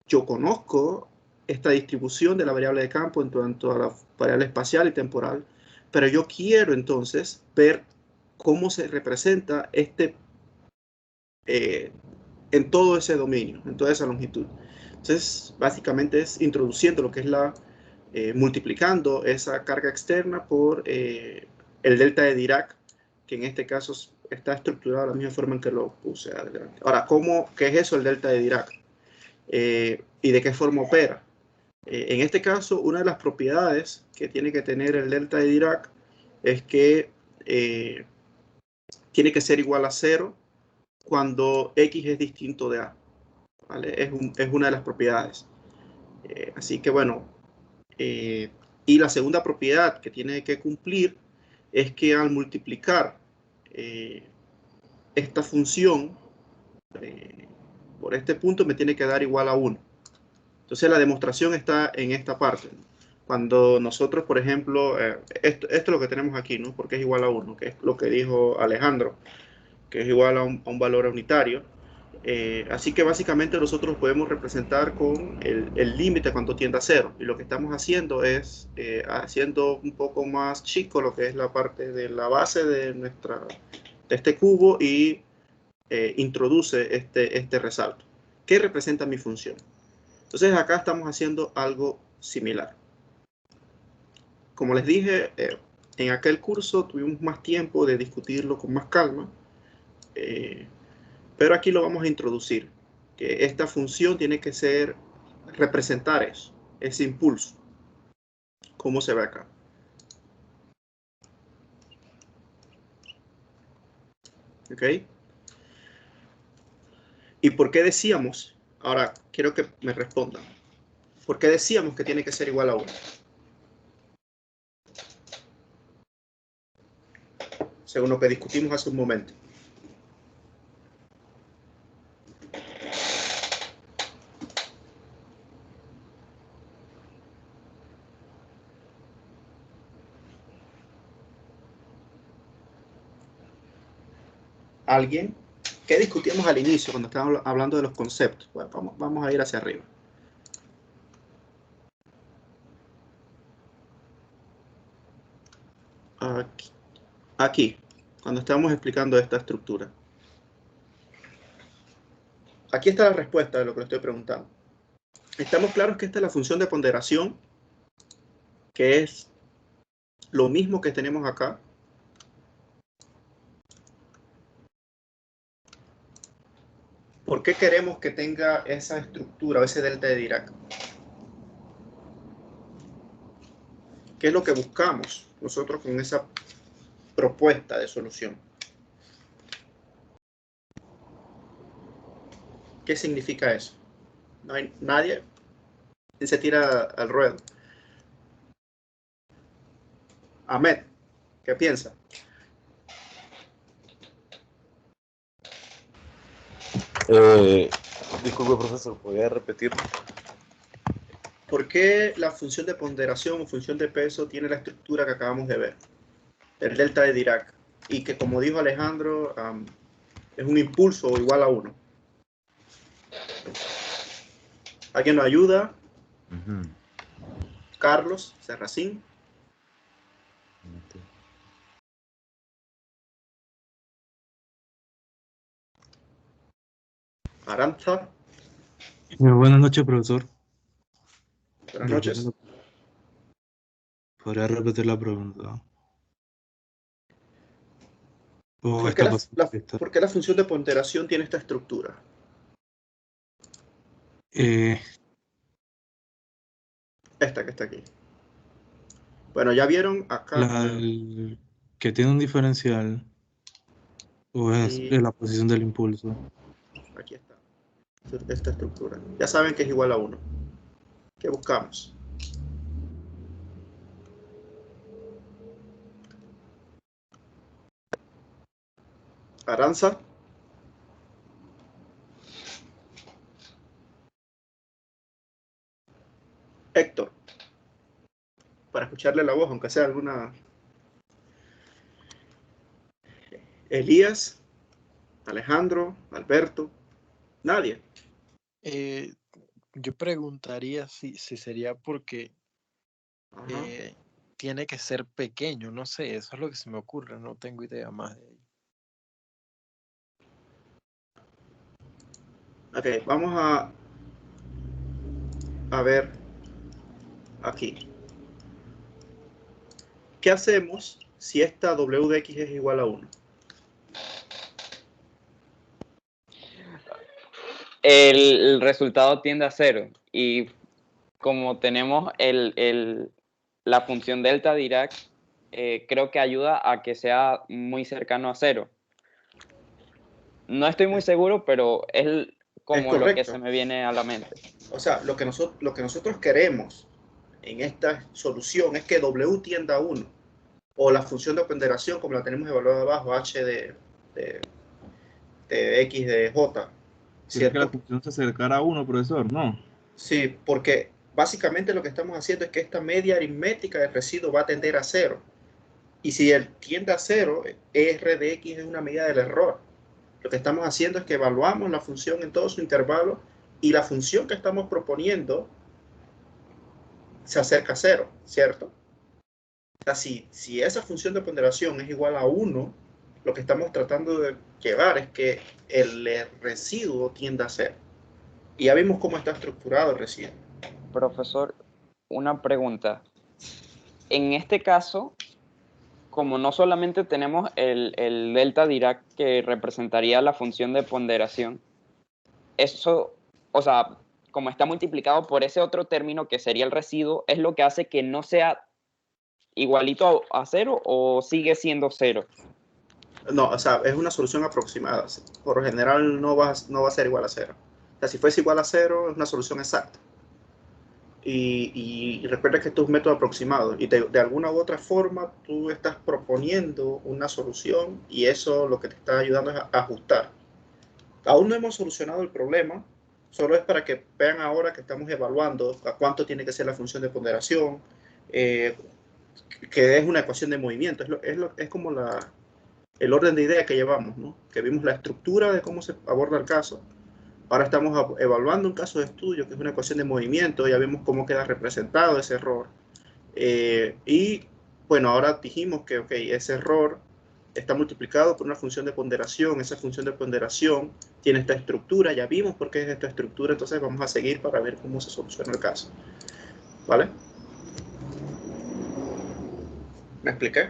Speaker 1: yo conozco esta distribución de la variable de campo en cuanto a la variable espacial y temporal, pero yo quiero entonces ver cómo se representa en todo ese dominio, en toda esa longitud. Entonces, básicamente es introduciendo lo que es multiplicando esa carga externa por el delta de Dirac, que en este caso está estructurado de la misma forma en que lo puse adelante. Ahora, ¿qué es eso el delta de Dirac? ¿Y de qué forma opera? En este caso, una de las propiedades que tiene que tener el delta de Dirac es que tiene que ser igual a 0 cuando X es distinto de A. ¿Vale? Es una de las propiedades. Así que bueno, y la segunda propiedad que tiene que cumplir es que al multiplicar esta función por este punto me tiene que dar igual a 1. Entonces la demostración está en esta parte. Cuando nosotros, por ejemplo, esto es lo que tenemos aquí, ¿no? Porque es igual a 1, que es lo que dijo Alejandro, que es igual a un valor unitario. Así que básicamente nosotros podemos representar con el límite cuando tiende a 0. Y lo que estamos haciendo es haciendo un poco más chico lo que es la parte de la base de este cubo y introduce este resalto. ¿Qué representa mi función? Entonces acá estamos haciendo algo similar. Como les dije, en aquel curso tuvimos más tiempo de discutirlo con más calma. Pero aquí lo vamos a introducir, que esta función tiene que representar eso, ese impulso. ¿Cómo se ve acá? ¿Ok? ¿Y por qué decíamos? Ahora, quiero que me respondan. ¿Por qué decíamos que tiene que ser igual a 1? Según lo que discutimos hace un momento. ¿Alguien? ¿Qué discutíamos al inicio cuando estábamos hablando de los conceptos? Bueno, vamos a ir hacia arriba. Aquí, cuando estábamos explicando esta estructura. Aquí está la respuesta de lo que le estoy preguntando. Estamos claros que esta es la función de ponderación, que es lo mismo que tenemos acá. ¿Por qué queremos que tenga esa estructura o ese delta de Dirac? ¿Qué es lo que buscamos nosotros con esa propuesta de solución? ¿Qué significa eso? No hay nadie que se tira al ruedo. Ahmed, ¿qué piensa?
Speaker 4: Disculpe, profesor, ¿podría repetir?
Speaker 1: ¿Por qué la función de ponderación o función de peso tiene la estructura que acabamos de ver? El delta de Dirac. Y que, como dijo Alejandro, es un impulso igual a 1. ¿Alguien nos ayuda? Carlos Serracín. Aranza.
Speaker 5: Buenas noches, profesor.
Speaker 1: Buenas noches.
Speaker 5: ¿Podría repetir la pregunta?
Speaker 1: ¿Por qué la función de ponderación tiene esta estructura? Esta que está aquí. Bueno, ya vieron acá.
Speaker 5: Que tiene un diferencial, o es la posición del impulso.
Speaker 1: Aquí está. Esta estructura. Ya saben que es igual a 1. ¿Qué buscamos? Aranza. Héctor, para escucharle la voz, aunque sea alguna. Elías, Alejandro, Alberto, nadie.
Speaker 6: Yo preguntaría si sería porque
Speaker 1: Ajá.
Speaker 6: tiene que ser pequeño, no sé, eso es lo que se me ocurre, no tengo idea más de ello.
Speaker 1: Ok, vamos a ver aquí. ¿Qué hacemos si esta w de x es igual a 1?
Speaker 2: El resultado tiende a 0 y como tenemos la función delta Dirac, creo que ayuda a que sea muy cercano a 0. No estoy muy seguro, pero es como lo que se me viene a la mente.
Speaker 1: O sea, lo que nosotros queremos en esta solución es que w tienda a 1, o la función de ponderación, como la tenemos evaluada abajo, h de x de j.
Speaker 5: ¿Quieres que la función se acercara a 1, profesor? No.
Speaker 1: Sí, porque básicamente lo que estamos haciendo es que esta media aritmética del residuo va a tender a 0. Y si él tiende a 0, R de x es una medida del error. Lo que estamos haciendo es que evaluamos la función en todo su intervalo y la función que estamos proponiendo se acerca a 0, ¿cierto? O sea, si esa función de ponderación es igual a 1, lo que estamos tratando de llevar es que el residuo tienda a 0. Y ya vimos cómo está estructurado el residuo.
Speaker 2: Profesor, una pregunta. En este caso, como no solamente tenemos el delta Dirac que representaría la función de ponderación, eso, o sea, como está multiplicado por ese otro término que sería el residuo, es lo que hace que no sea igualito a 0 o sigue siendo 0.
Speaker 1: No, o sea, es una solución aproximada. Por lo general no va a ser igual a 0. O sea, si fuese igual a 0, es una solución exacta. Y recuerda que esto es un método aproximado. Y de alguna u otra forma, tú estás proponiendo una solución y eso lo que te está ayudando es a ajustar. Aún no hemos solucionado el problema. Solo es para que vean ahora que estamos evaluando a cuánto tiene que ser la función de ponderación, que es una ecuación de movimiento. Es como el orden de idea que llevamos, ¿no? Que vimos la estructura de cómo se aborda el caso. Ahora estamos evaluando un caso de estudio que es una ecuación de movimiento, ya vimos cómo queda representado ese error. Y bueno, ahora dijimos que ese error está multiplicado por una función de ponderación, esa función de ponderación tiene esta estructura, ya vimos por qué es esta estructura, entonces vamos a seguir para ver cómo se soluciona el caso. ¿Vale? ¿Me expliqué?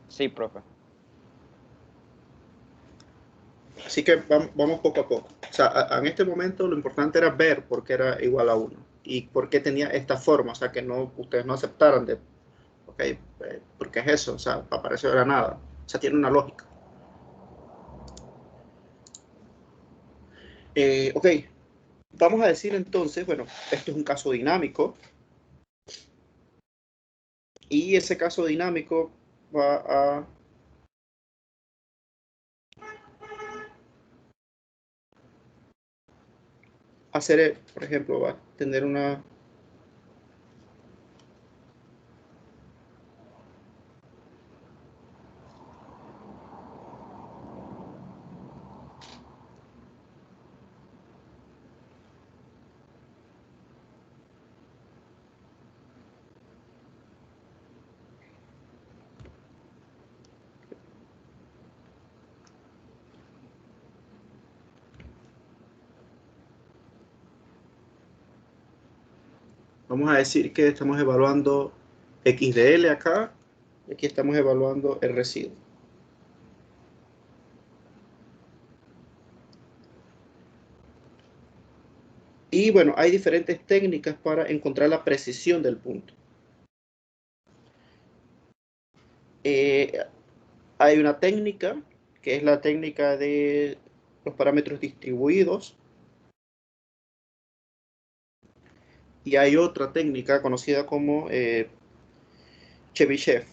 Speaker 2: Sí, profe.
Speaker 1: Así que vamos poco a poco. O sea, en este momento lo importante era ver por qué era igual a 1 y por qué tenía esta forma, o sea, que no, ustedes no aceptaran de, ok, ¿por qué es eso? O sea, apareció de la nada. O sea, tiene una lógica. Ok, vamos a decir entonces, bueno, esto es un caso dinámico y ese caso dinámico va a hacer, por ejemplo, va a tener una vamos a decir que estamos evaluando x de L acá, y aquí estamos evaluando el residuo. Y bueno, hay diferentes técnicas para encontrar la precisión del punto. Hay una técnica, que es la técnica de los parámetros distribuidos, y hay otra técnica conocida como Chebyshev.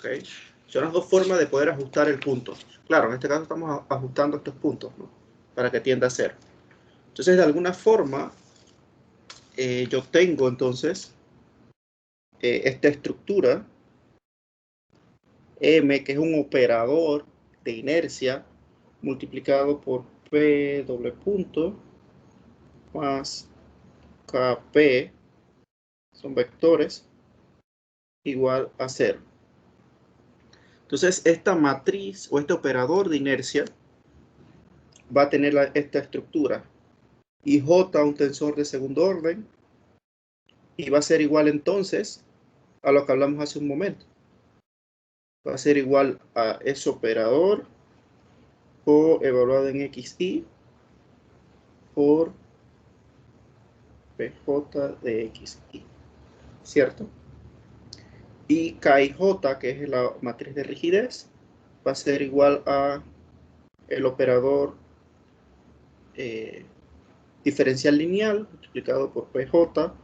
Speaker 1: ¿ok? Son las dos formas de poder ajustar el punto. Claro, en este caso estamos ajustando estos puntos, ¿no? Para que tienda a 0. Entonces, de alguna forma, yo tengo entonces esta estructura M, que es un operador de inercia multiplicado por P doble punto más KP, son vectores, igual a 0. Entonces, esta matriz o este operador de inercia va a tener esta estructura. Y J, un tensor de segundo orden, y va a ser igual entonces a lo que hablamos hace un momento. Va a ser igual a ese operador o evaluado en XY por PJ de XY, ¿cierto? Y KJ, que es la matriz de rigidez, va a ser igual a el operador diferencial lineal multiplicado por PJ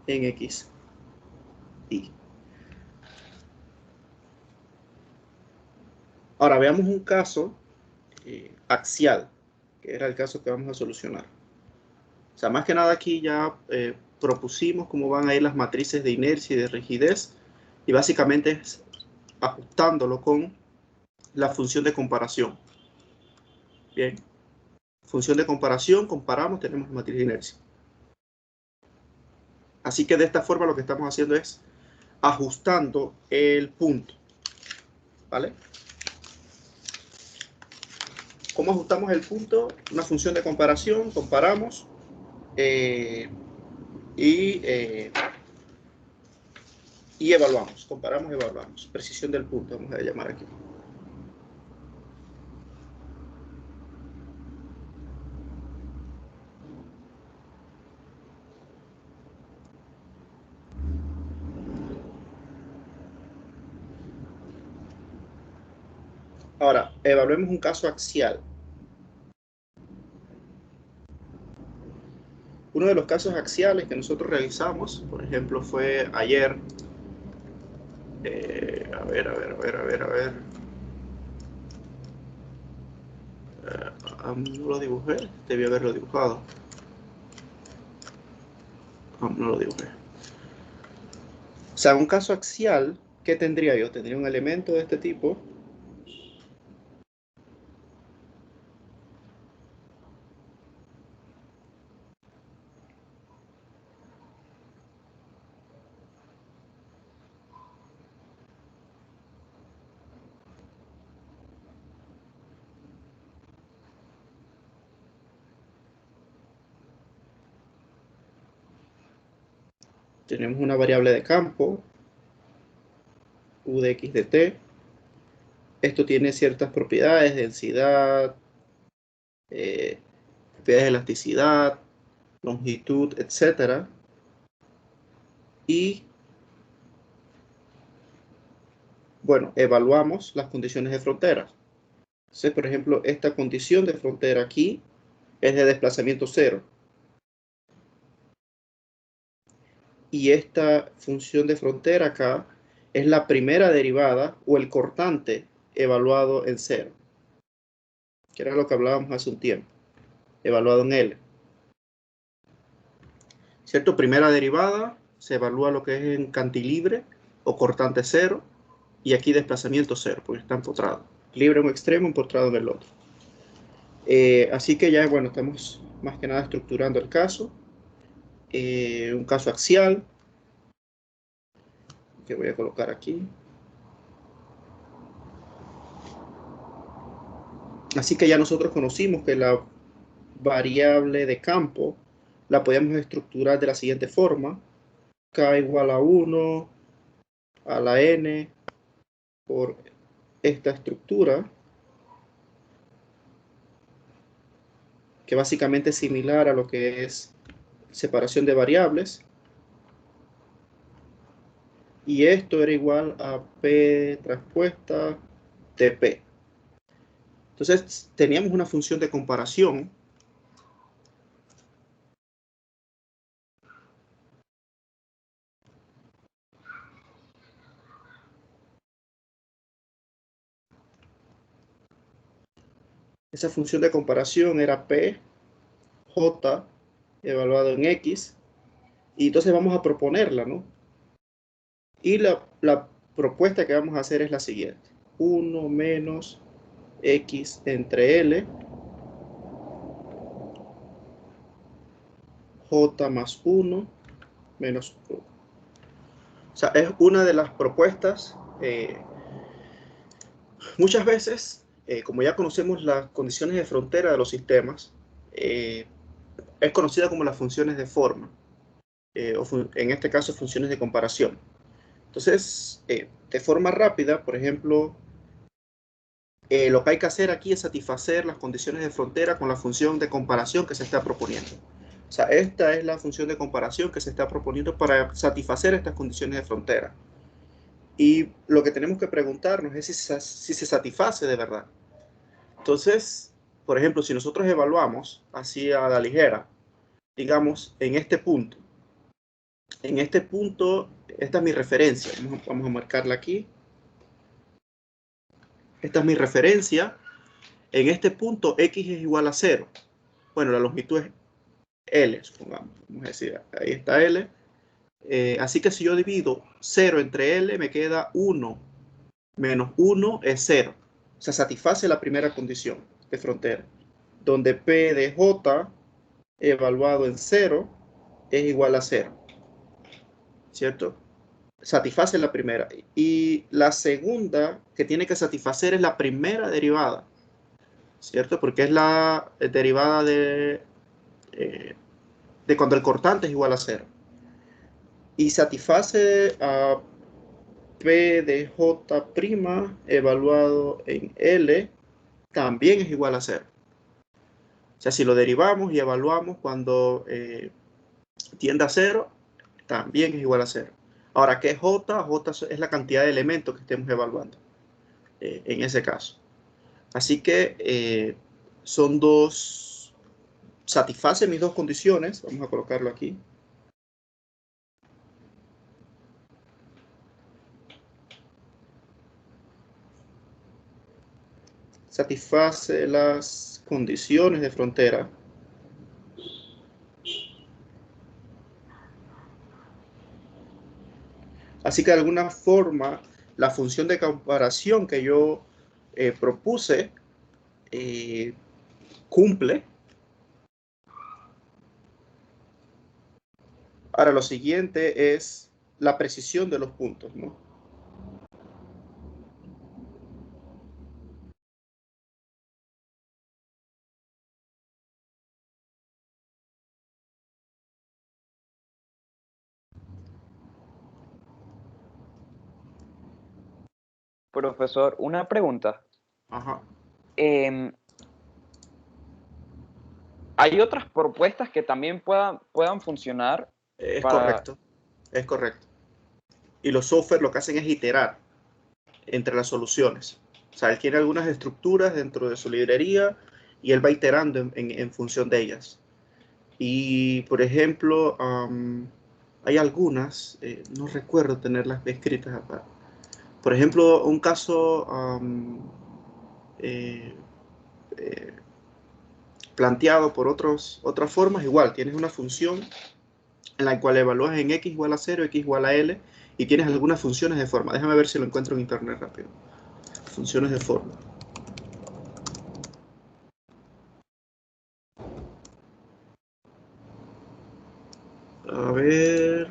Speaker 1: en XY. Ahora veamos un caso axial, que era el caso que vamos a solucionar. O sea, más que nada aquí ya propusimos cómo van a ir las matrices de inercia y de rigidez, y básicamente es ajustándolo con la función de comparación. Bien, función de comparación, comparamos, tenemos la matriz de inercia. Así que de esta forma lo que estamos haciendo es ajustando el punto, ¿vale? ¿Cómo ajustamos el punto? Una función de comparación, comparamos y evaluamos, comparamos, evaluamos. Precisión del punto, vamos a llamar aquí. Ahora, evaluemos un caso axial. Uno de los casos axiales que nosotros realizamos, por ejemplo, fue ayer. A ver. No lo dibujé, debí haberlo dibujado. No lo dibujé. O sea, un caso axial, ¿qué tendría yo? Tendría un elemento de este tipo. Tenemos una variable de campo, u de x de t. Esto tiene ciertas propiedades, densidad, propiedades de elasticidad, longitud, etc. Y, bueno, evaluamos las condiciones de frontera. Entonces, por ejemplo, esta condición de frontera aquí es de desplazamiento cero. Y esta función de frontera acá es la primera derivada o el cortante evaluado en cero, que era lo que hablábamos hace un tiempo, evaluado en L. ¿Cierto? Primera derivada, se evalúa lo que es en cantilibre o cortante cero, y aquí desplazamiento cero, porque está empotrado. Libre en un extremo, empotrado en el otro. Así que ya, bueno, estamos más que nada estructurando el caso. Un caso axial, que voy a colocar aquí. Así que ya nosotros conocimos que la variable de campo la podemos estructurar de la siguiente forma. K igual a 1 a la n por esta estructura, que básicamente es similar a lo que es separación de variables. Y esto era igual a P transpuesta TP. Entonces teníamos una función de comparación Esa función de comparación era P, J, evaluado en X, y entonces vamos a proponerla, ¿no? Y la propuesta que vamos a hacer es la siguiente. 1 menos X entre L, J más 1 menos 1. O sea, es una de las propuestas. Muchas veces, como ya conocemos las condiciones de frontera de los sistemas, es conocida como las funciones de forma, en este caso funciones de comparación. Entonces, de forma rápida, por ejemplo, lo que hay que hacer aquí es satisfacer las condiciones de frontera con la función de comparación que se está proponiendo. O sea, esta es la función de comparación que se está proponiendo para satisfacer estas condiciones de frontera. Y lo que tenemos que preguntarnos es si se satisface de verdad. Entonces, por ejemplo, si nosotros evaluamos así a la ligera, digamos, en este punto, esta es mi referencia. Vamos a marcarla aquí. Esta es mi referencia. En este punto, X es igual a 0. Bueno, la longitud es L, supongamos. Vamos a decir, ahí está L. Así que si yo divido 0 entre L, me queda 1. Menos 1 es 0. O sea, satisface la primera condición de frontera, donde P de J evaluado en 0 es igual a 0. ¿Cierto? Satisface la primera. Y la segunda que tiene que satisfacer es la primera derivada. ¿Cierto? Porque es la derivada de cuando el cortante es igual a 0. Y satisface a P de J' evaluado en L también es igual a 0. O sea, si lo derivamos y evaluamos cuando tiende a 0, también es igual a 0. Ahora, ¿qué es J? J es la cantidad de elementos que estemos evaluando en ese caso. Así que son dos, satisface mis dos condiciones. Vamos a colocarlo aquí. Satisface las condiciones de frontera. Así que de alguna forma, la función de comparación que yo propuse cumple. Ahora, lo siguiente es la precisión de los puntos, ¿no?
Speaker 2: Profesor, una pregunta.
Speaker 1: Ajá.
Speaker 2: ¿Hay otras propuestas que también puedan funcionar?
Speaker 1: Es correcto, es correcto. Y los software lo que hacen es iterar entre las soluciones. O sea, él tiene algunas estructuras dentro de su librería y él va iterando en función de ellas. Y, por ejemplo, hay algunas, no recuerdo tenerlas escritas acá. Por ejemplo, un caso planteado por otras formas, igual, tienes una función en la cual evalúas en X igual a 0, X igual a L, y tienes algunas funciones de forma. Déjame ver si lo encuentro en internet rápido. Funciones de forma. A ver,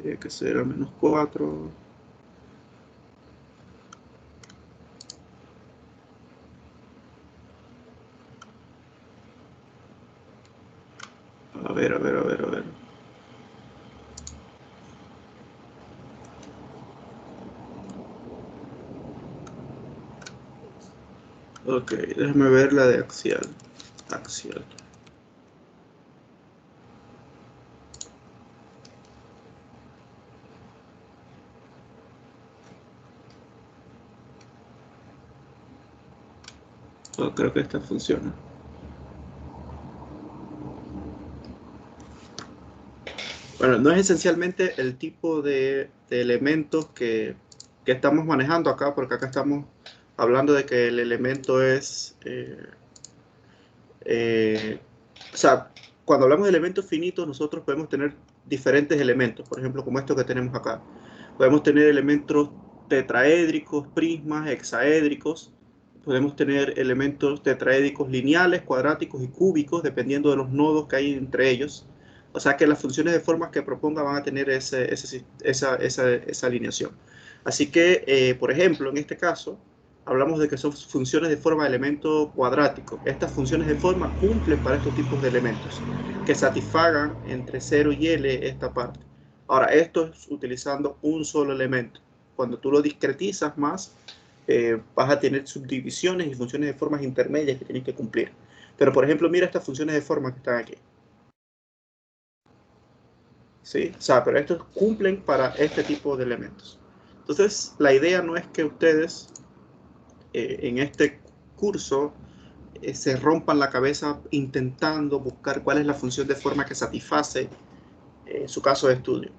Speaker 1: tiene que ser al menos 4. A ver. Ok, déjame ver la de axial. Axial. Oh, creo que esta funciona. Bueno, no es esencialmente el tipo de elementos que estamos manejando acá, porque acá estamos hablando de que el elemento es, o sea, cuando hablamos de elementos finitos, nosotros podemos tener diferentes elementos, por ejemplo, como esto que tenemos acá. Podemos tener elementos tetraédricos, prismas, hexaédricos. Podemos tener elementos tetraédricos lineales, cuadráticos y cúbicos, dependiendo de los nodos que hay entre ellos. O sea que las funciones de formas que proponga van a tener esa alineación. Así que, por ejemplo, en este caso, hablamos de que son funciones de forma de elemento cuadrático. Estas funciones de forma cumplen para estos tipos de elementos, que satisfagan entre 0 y L esta parte. Ahora, esto es utilizando un solo elemento. Cuando tú lo discretizas más, vas a tener subdivisiones y funciones de formas intermedias que tienes que cumplir. Pero, por ejemplo, mira estas funciones de forma que están aquí. ¿Sí? O sea, pero estos cumplen para este tipo de elementos. Entonces, la idea no es que ustedes en este curso se rompan la cabeza intentando buscar cuál es la función de forma que satisface su caso de estudio.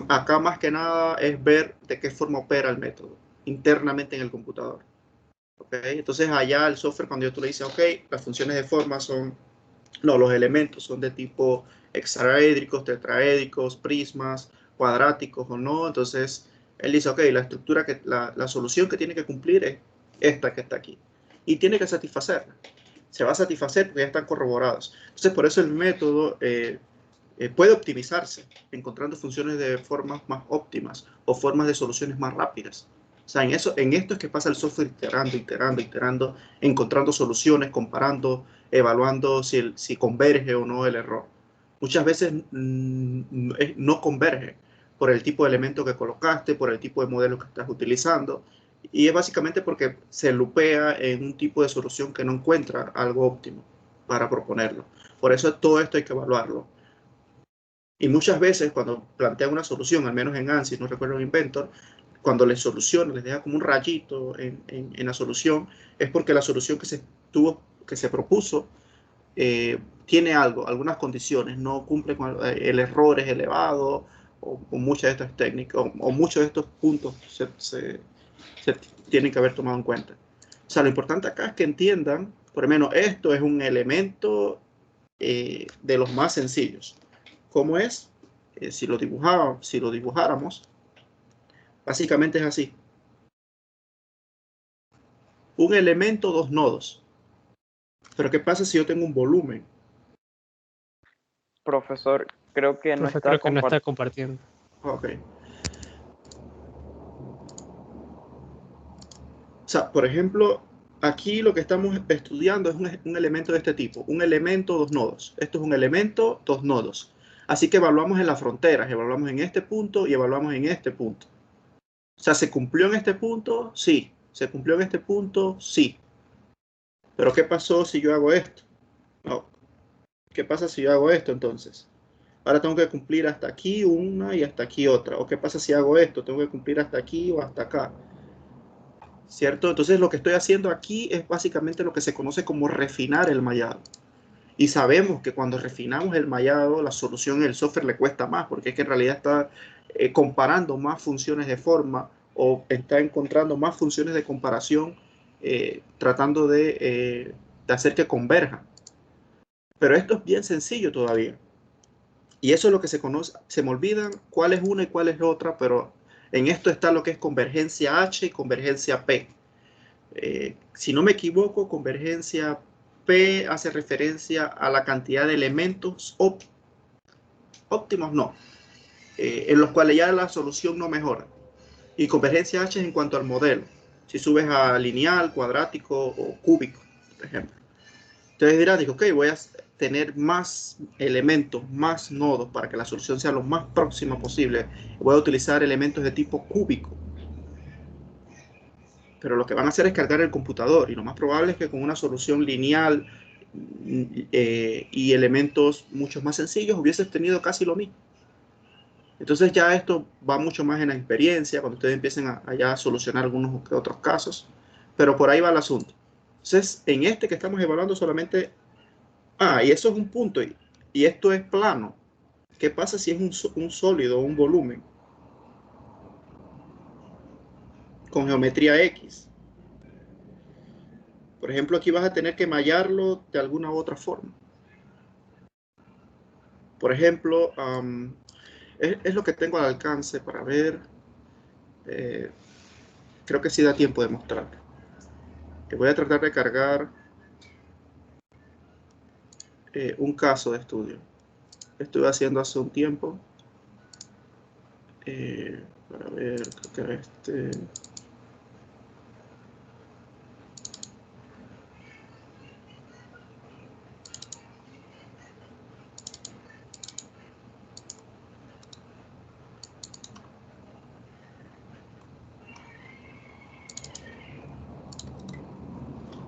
Speaker 1: Acá más que nada es ver de qué forma opera el método internamente en el computador. ¿Okay? Entonces allá el software, cuando tú le dices, ok, las funciones de forma son, no, los elementos son de tipo hexaédricos, tetraédricos, prismas, cuadráticos o no, entonces él dice, ok, la estructura, la solución que tiene que cumplir es esta que está aquí. Y tiene que satisfacerla. Se va a satisfacer porque ya están corroborados. Entonces por eso el método puede optimizarse, encontrando funciones de formas más óptimas o formas de soluciones más rápidas. O sea, en esto es que pasa el software iterando, encontrando soluciones, comparando, evaluando si converge o no el error. Muchas veces no converge por el tipo de elemento que colocaste, por el tipo de modelo que estás utilizando, y es básicamente porque se lupea en un tipo de solución que no encuentra algo óptimo para proponerlo. Por eso todo esto hay que evaluarlo. Y muchas veces cuando plantean una solución, al menos en ANSYS, no recuerdo en Inventor, cuando les soluciona, les deja como un rayito en la solución, es porque la solución que se propuso tiene algunas condiciones, no cumple con el error es elevado, o muchas de estas técnicas, o muchos de estos puntos se tienen que haber tomado en cuenta. O sea, lo importante acá es que entiendan, por lo menos esto es un elemento de los más sencillos. ¿Cómo es? Si lo dibujáramos, básicamente es así. Un elemento, dos nodos. Pero ¿qué pasa si yo tengo un volumen?
Speaker 2: Profesor, creo que no
Speaker 7: Profe,
Speaker 2: está
Speaker 7: creo que no está compartiendo.
Speaker 1: Ok. O sea, por ejemplo, aquí lo que estamos estudiando es un elemento de este tipo. Un elemento, dos nodos. Esto es un elemento, dos nodos. Así que evaluamos en las fronteras. Evaluamos en este punto y evaluamos en este punto. O sea, ¿se cumplió en este punto? Sí. ¿Se cumplió en este punto? Sí. Pero ¿qué pasó si yo hago esto? No. ¿Qué pasa si yo hago esto entonces? Ahora tengo que cumplir hasta aquí una y hasta aquí otra. ¿O qué pasa si hago esto? Tengo que cumplir hasta aquí o hasta acá. ¿Cierto? Entonces lo que estoy haciendo aquí es básicamente lo que se conoce como refinar el mallado. Y sabemos que cuando refinamos el mallado, la solución en el software le cuesta más, porque es que en realidad está comparando más funciones de forma o está encontrando más funciones de comparación, tratando de hacer que converjan. Pero esto es bien sencillo todavía. Y eso es lo que se conoce. Se me olvidan cuál es una y cuál es la otra, pero en esto está lo que es convergencia H y convergencia P. Si no me equivoco, convergencia P hace referencia a la cantidad de elementos óptimos, no, en los cuales ya la solución no mejora. Y convergencia H es en cuanto al modelo. Si subes a lineal, cuadrático o cúbico, por ejemplo. Entonces dirás, digo, ok, voy a tener más elementos, más nodos para que la solución sea lo más próxima posible. Voy a utilizar elementos de tipo cúbico. Pero lo que van a hacer es cargar el computador y lo más probable es que con una solución lineal y elementos mucho más sencillos hubieses tenido casi lo mismo. Entonces ya esto va mucho más en la experiencia, cuando ustedes empiecen a ya solucionar algunos que otros casos, pero por ahí va el asunto. Entonces, en este que estamos evaluando solamente, y eso es un punto, y esto es plano. ¿Qué pasa si es un sólido, un volumen? Con geometría X. Por ejemplo, aquí vas a tener que mallarlo de alguna u otra forma. Por ejemplo, es lo que tengo al alcance para ver. Creo que sí da tiempo de mostrarlo. Voy a tratar de cargar un caso de estudio. Estuve haciendo hace un tiempo. Para ver, creo que era este.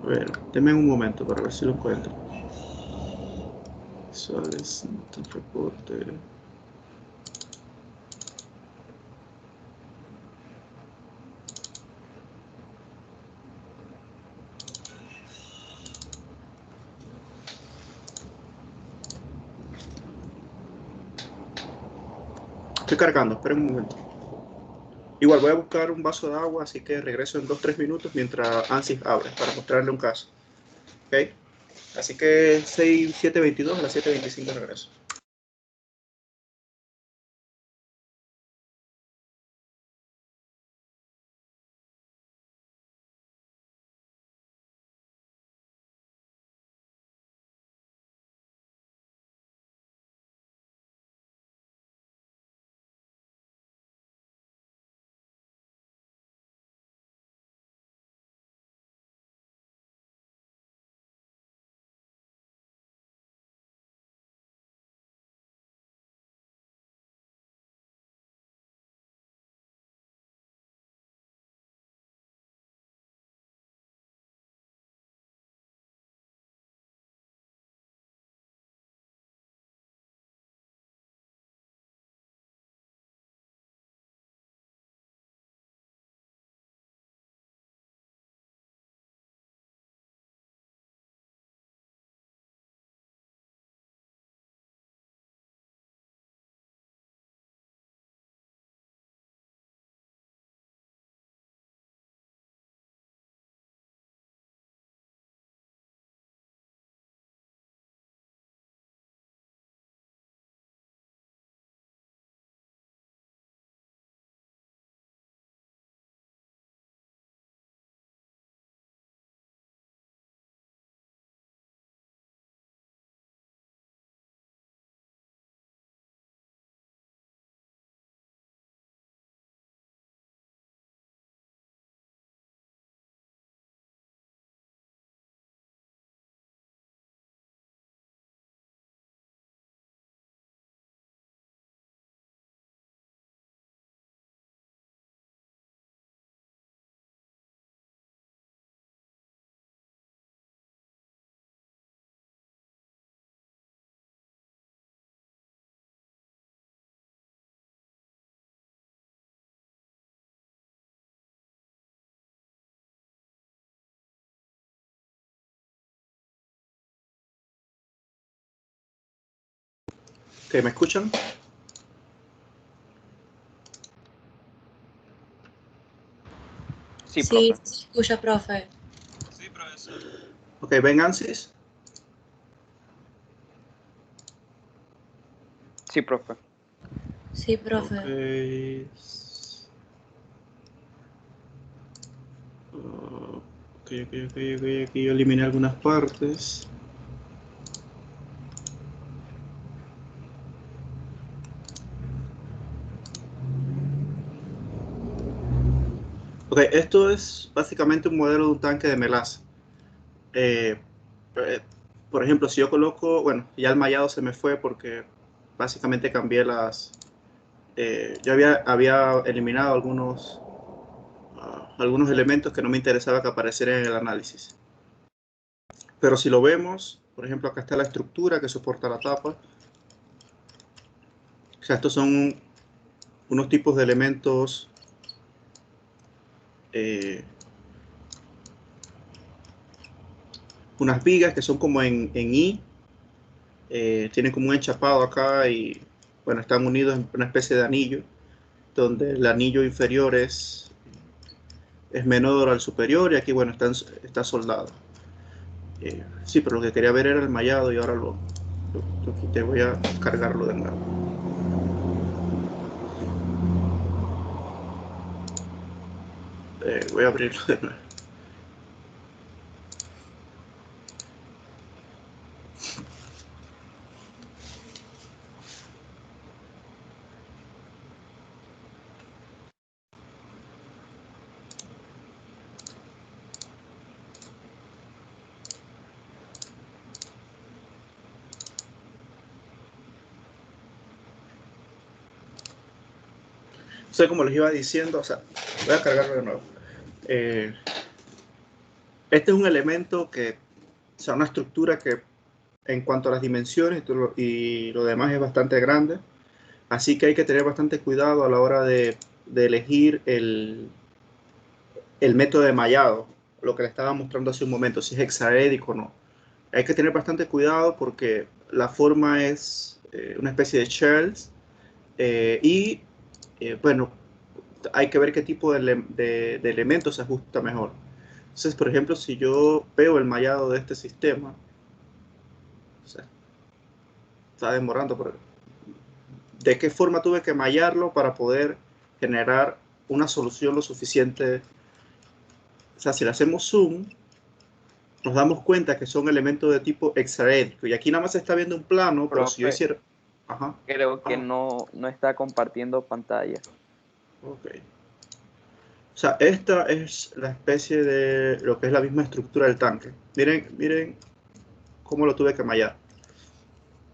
Speaker 1: A ver, denme un momento para ver si lo encuentro. Visuales, reporte. Estoy cargando, esperen un momento. Igual voy a buscar un vaso de agua, así que regreso en 2-3 minutos mientras ANSYS abre para mostrarle un caso. ¿Ok? Así que 7:22 a las 7:25 regreso. ¿Me escuchan?
Speaker 2: Sí,
Speaker 7: Sí,
Speaker 2: profe.
Speaker 7: se escucha, profe.
Speaker 6: Sí, profesor.
Speaker 1: Ok, ven ANSYS.
Speaker 2: Sí, profe.
Speaker 7: Sí, profe.
Speaker 1: Ok. Ok, aquí yo eliminé algunas partes. Ok, esto es básicamente un modelo de un tanque de melaza. Eh, por ejemplo, si yo coloco, bueno, ya el mallado se me fue porque básicamente cambié las... yo había eliminado algunos elementos que no me interesaba que aparecieran en el análisis. Pero si lo vemos, por ejemplo, acá está la estructura que soporta la tapa. O sea, estos son unos tipos de elementos unas vigas que son como en I, tienen como un enchapado acá y bueno, están unidos en una especie de anillo, donde el anillo inferior es menor al superior y aquí bueno, está soldado. Sí, pero lo que quería ver era el mallado y ahora lo quité. Voy a cargarlo de nuevo. Voy a abrirlo de nuevo. Entonces, como les iba diciendo, o sea, voy a cargarlo de nuevo. Este es un elemento que, o sea, una estructura que en cuanto a las dimensiones y lo demás es bastante grande. Así que hay que tener bastante cuidado a la hora de elegir el método de mallado, lo que le estaba mostrando hace un momento, si es hexaédrico o no. Hay que tener bastante cuidado porque la forma es una especie de shells bueno, hay que ver qué tipo de elementos se ajusta mejor. Entonces, por ejemplo, si yo veo el mallado de este sistema, o sea, está demorando, pero ¿de qué forma tuve que mallarlo para poder generar una solución lo suficiente? O sea, si le hacemos zoom, nos damos cuenta que son elementos de tipo hexaédrico. Y aquí nada más se está viendo un plano, pero si yo
Speaker 2: Profe,
Speaker 1: hiciera... Ajá.
Speaker 2: creo que no está compartiendo pantalla.
Speaker 1: Ok. O sea, esta es la especie de lo que es la misma estructura del tanque. Miren cómo lo tuve que mallar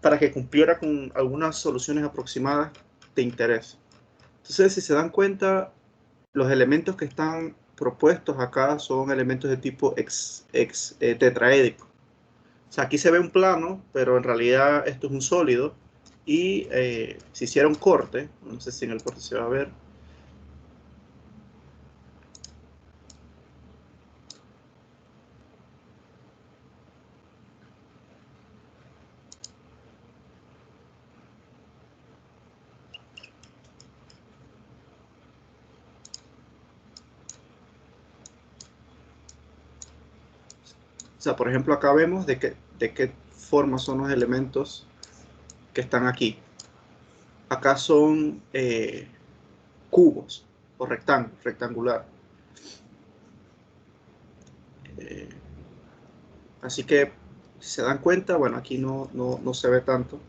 Speaker 1: para que cumpliera con algunas soluciones aproximadas de interés. Entonces, si se dan cuenta, los elementos que están propuestos acá son elementos de tipo tetraédrico. O sea, aquí se ve un plano, pero en realidad esto es un sólido. Y si hiciera un corte, no sé si en el corte se va a ver. O sea, por ejemplo, acá vemos de qué forma son los elementos que están aquí. Acá son cubos o rectangular. Así que, si se dan cuenta, bueno, aquí no se ve tanto,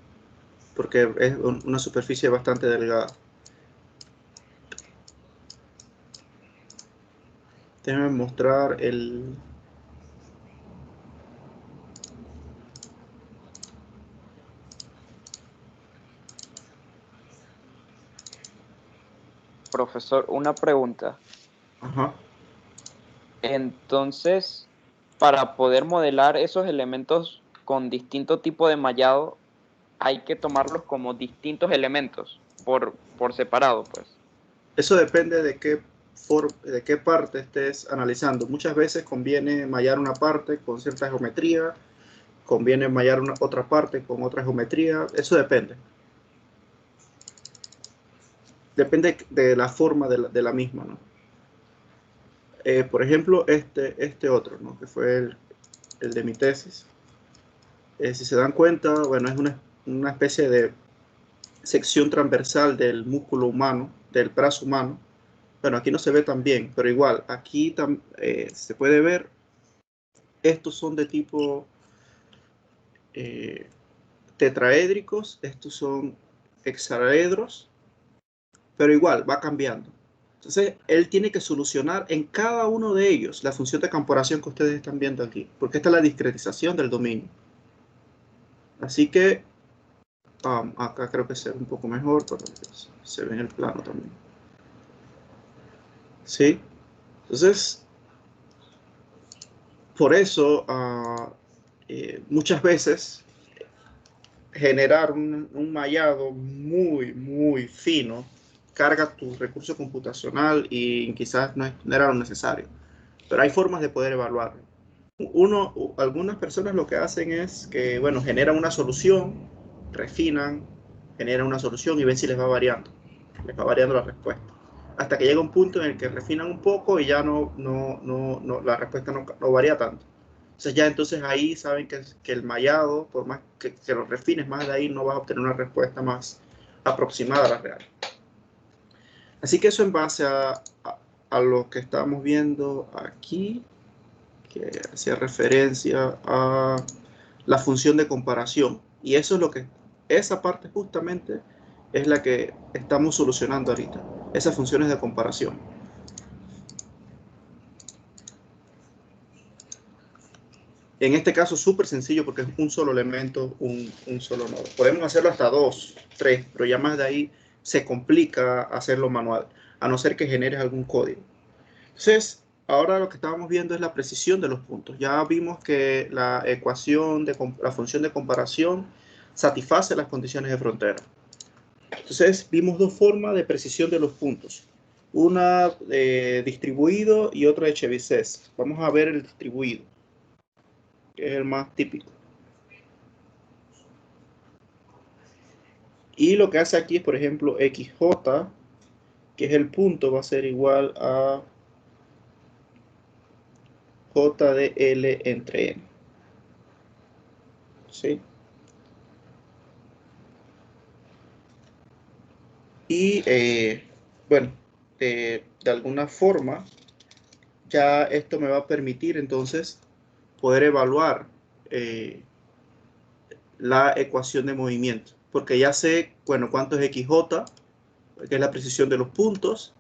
Speaker 1: porque es una superficie bastante delgada. Déjenme mostrar el...
Speaker 2: Profesor, una pregunta.
Speaker 1: Ajá.
Speaker 2: Entonces, para poder modelar esos elementos con distinto tipo de mallado, hay que tomarlos como distintos elementos por separado, pues.
Speaker 1: Eso depende de qué parte estés analizando. Muchas veces conviene mallar una parte con cierta geometría, conviene mallar otra parte con otra geometría. Eso depende. Depende de la forma de la misma, ¿no? Por ejemplo, este otro, ¿no? Que fue el de mi tesis. Si se dan cuenta, bueno, es una especie de sección transversal del músculo humano, del brazo humano. Bueno, aquí no se ve tan bien, pero igual, aquí se puede ver. Estos son de tipo tetraédricos, estos son hexaedros, pero igual va cambiando. Entonces, él tiene que solucionar en cada uno de ellos la función de comparación que ustedes están viendo aquí, porque esta es la discretización del dominio. Así que acá creo que se ve un poco mejor, pero se ve en el plano también. ¿Sí? Entonces, por eso muchas veces generar un mallado muy fino carga tu recurso computacional y quizás no era lo necesario. Pero hay formas de poder evaluarlo. Algunas personas lo que hacen es que, bueno, generan una solución, refinan, generan una solución y ven si les va variando. Les va variando la respuesta. Hasta que llega un punto en el que refinan un poco y ya la respuesta no varía tanto. Entonces ya entonces ahí saben que el mallado, por más que lo refines más de ahí, no vas a obtener una respuesta más aproximada a la real. Así que eso en base a lo que estamos viendo aquí, que hacía referencia a la función de comparación. Y eso es lo que, esa parte justamente es la que estamos solucionando ahorita, esas funciones de comparación. En este caso súper sencillo porque es un solo elemento, un solo nodo. Podemos hacerlo hasta 2, 3, pero ya más de ahí se complica hacerlo manual, a no ser que generes algún código. Entonces, ahora lo que estábamos viendo es la precisión de los puntos. Ya vimos que la ecuación de la función de comparación satisface las condiciones de frontera. Entonces, vimos dos formas de precisión de los puntos. Una distribuido y otra de Chebyshev. Vamos a ver el distribuido, que es el más típico. Y lo que hace aquí es, por ejemplo, XJ, que es el punto, va a ser igual a J de L entre N. ¿Sí? Y, bueno, de alguna forma, ya esto me va a permitir entonces poder evaluar la ecuación de movimiento. Porque ya sé, bueno, cuánto es XJ, que es la precisión de los puntos.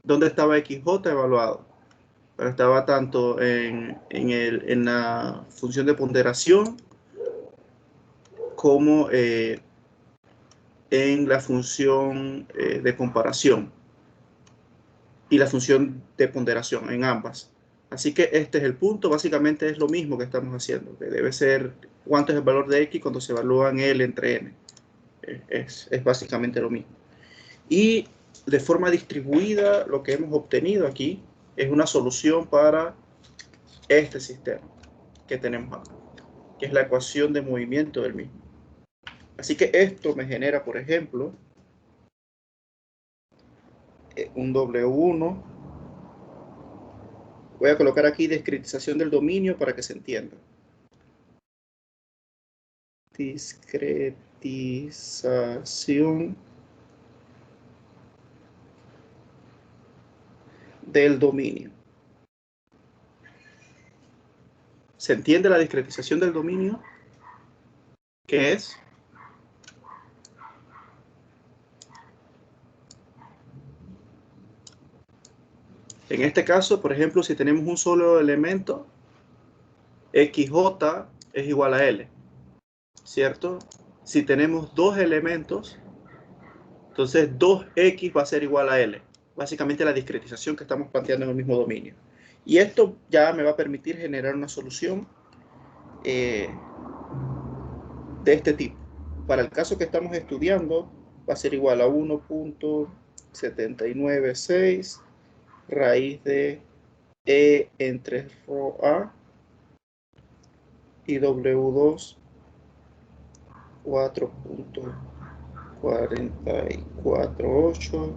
Speaker 1: ¿Dónde estaba XJ evaluado? Pero estaba tanto en la función de ponderación como en la función de comparación y la función de ponderación en ambas. Así que este es el punto, básicamente es lo mismo que estamos haciendo, que debe ser cuánto es el valor de X cuando se evalúa en L entre N. Es básicamente lo mismo. Y de forma distribuida, lo que hemos obtenido aquí es una solución para este sistema que tenemos acá, que es la ecuación de movimiento del mismo. Así que esto me genera, por ejemplo, un W1. Voy a colocar aquí discretización del dominio para que se entienda. Discretización del dominio. ¿Se entiende la discretización del dominio? ¿Qué es? En este caso, por ejemplo, si tenemos un solo elemento, XJ es igual a L, ¿cierto? Si tenemos dos elementos, entonces 2X va a ser igual a L. Básicamente la discretización que estamos planteando en el mismo dominio. Y esto ya me va a permitir generar una solución de este tipo. Para el caso que estamos estudiando, va a ser igual a 1.796 raíz de E entre rho A y W2 4.448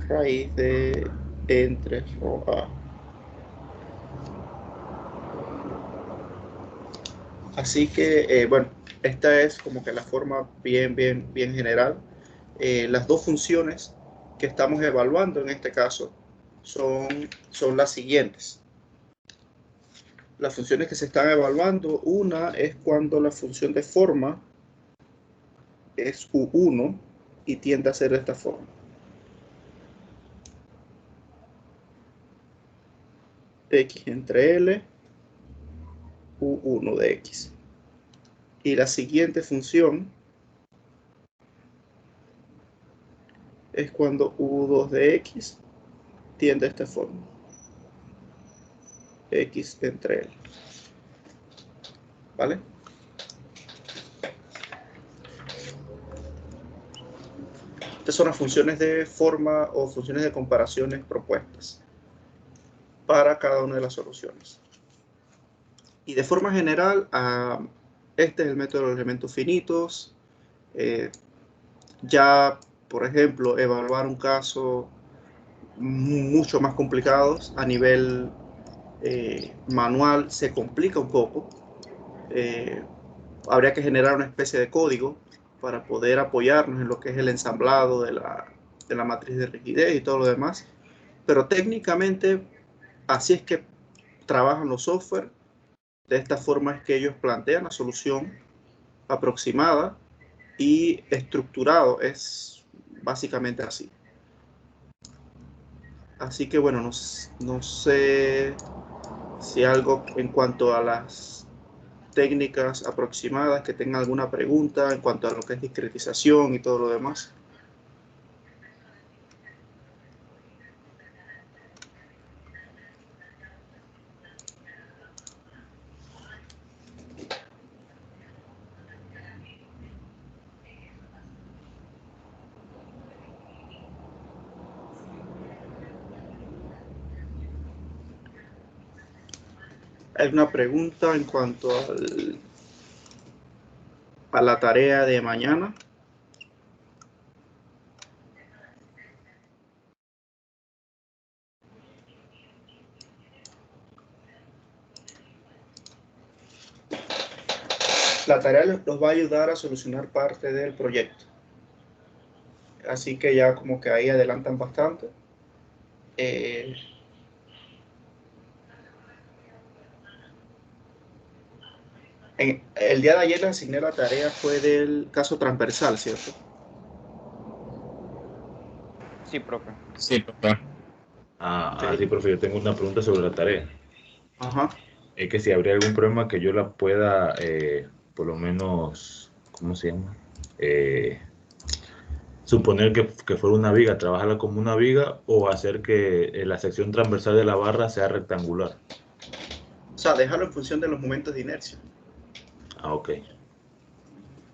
Speaker 1: raíz de E entre rho A. Así que, bueno, esta es como que la forma bien general. Las dos funciones que estamos evaluando en este caso son las siguientes. Las funciones que se están evaluando, una es cuando la función de forma es U1 y tiende a ser de esta forma. X entre L, U1 de X. Y la siguiente función es cuando U2 de X tiende a esta forma. X entre L. ¿Vale? Estas son las funciones de forma o funciones de comparaciones propuestas para cada una de las soluciones. Y de forma general, este es el método de los elementos finitos. Ya, por ejemplo, evaluar un caso mucho más complicado a nivel manual se complica un poco. Habría que generar una especie de código para poder apoyarnos en lo que es el ensamblado de la matriz de rigidez y todo lo demás. Pero técnicamente así es que trabajan los software. De esta forma es que ellos plantean la solución aproximada y estructurado. Es básicamente así. Así que bueno, no sé si algo en cuanto a las técnicas aproximadas, que tengan alguna pregunta en cuanto a lo que es discretización y todo lo demás. ¿Alguna pregunta en cuanto a la tarea de mañana? La tarea los va a ayudar a solucionar parte del proyecto. Así que ya como que ahí adelantan bastante. El día de ayer les asigné la tarea, fue del caso transversal, ¿cierto?
Speaker 2: Sí, profe.
Speaker 8: Sí, profe.
Speaker 4: Sí, profe, yo tengo una pregunta sobre la tarea.
Speaker 1: Ajá.
Speaker 4: Es que si habría algún problema que yo la pueda, por lo menos, ¿cómo se llama? Suponer que fuera una viga, trabajarla como una viga o hacer que la sección transversal de la barra sea rectangular.
Speaker 1: O sea, déjalo en función de los momentos de inercia.
Speaker 4: Ah, ok.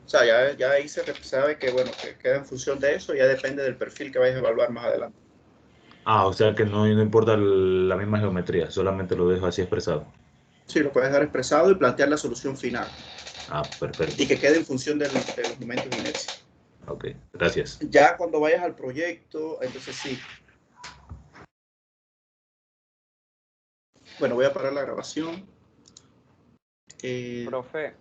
Speaker 1: O sea, ya ahí se sabe que, bueno, que queda en función de eso, ya depende del perfil que vayas a evaluar más adelante.
Speaker 4: Ah, o sea que no importa la misma geometría, solamente lo dejo así expresado.
Speaker 1: Sí, lo puedes dejar expresado y plantear la solución final.
Speaker 4: Ah, perfecto.
Speaker 1: Y que quede en función de los momentos de inercia.
Speaker 4: Ok, gracias.
Speaker 1: Ya cuando vayas al proyecto, entonces sí. Bueno, voy a parar la grabación.
Speaker 2: Profe,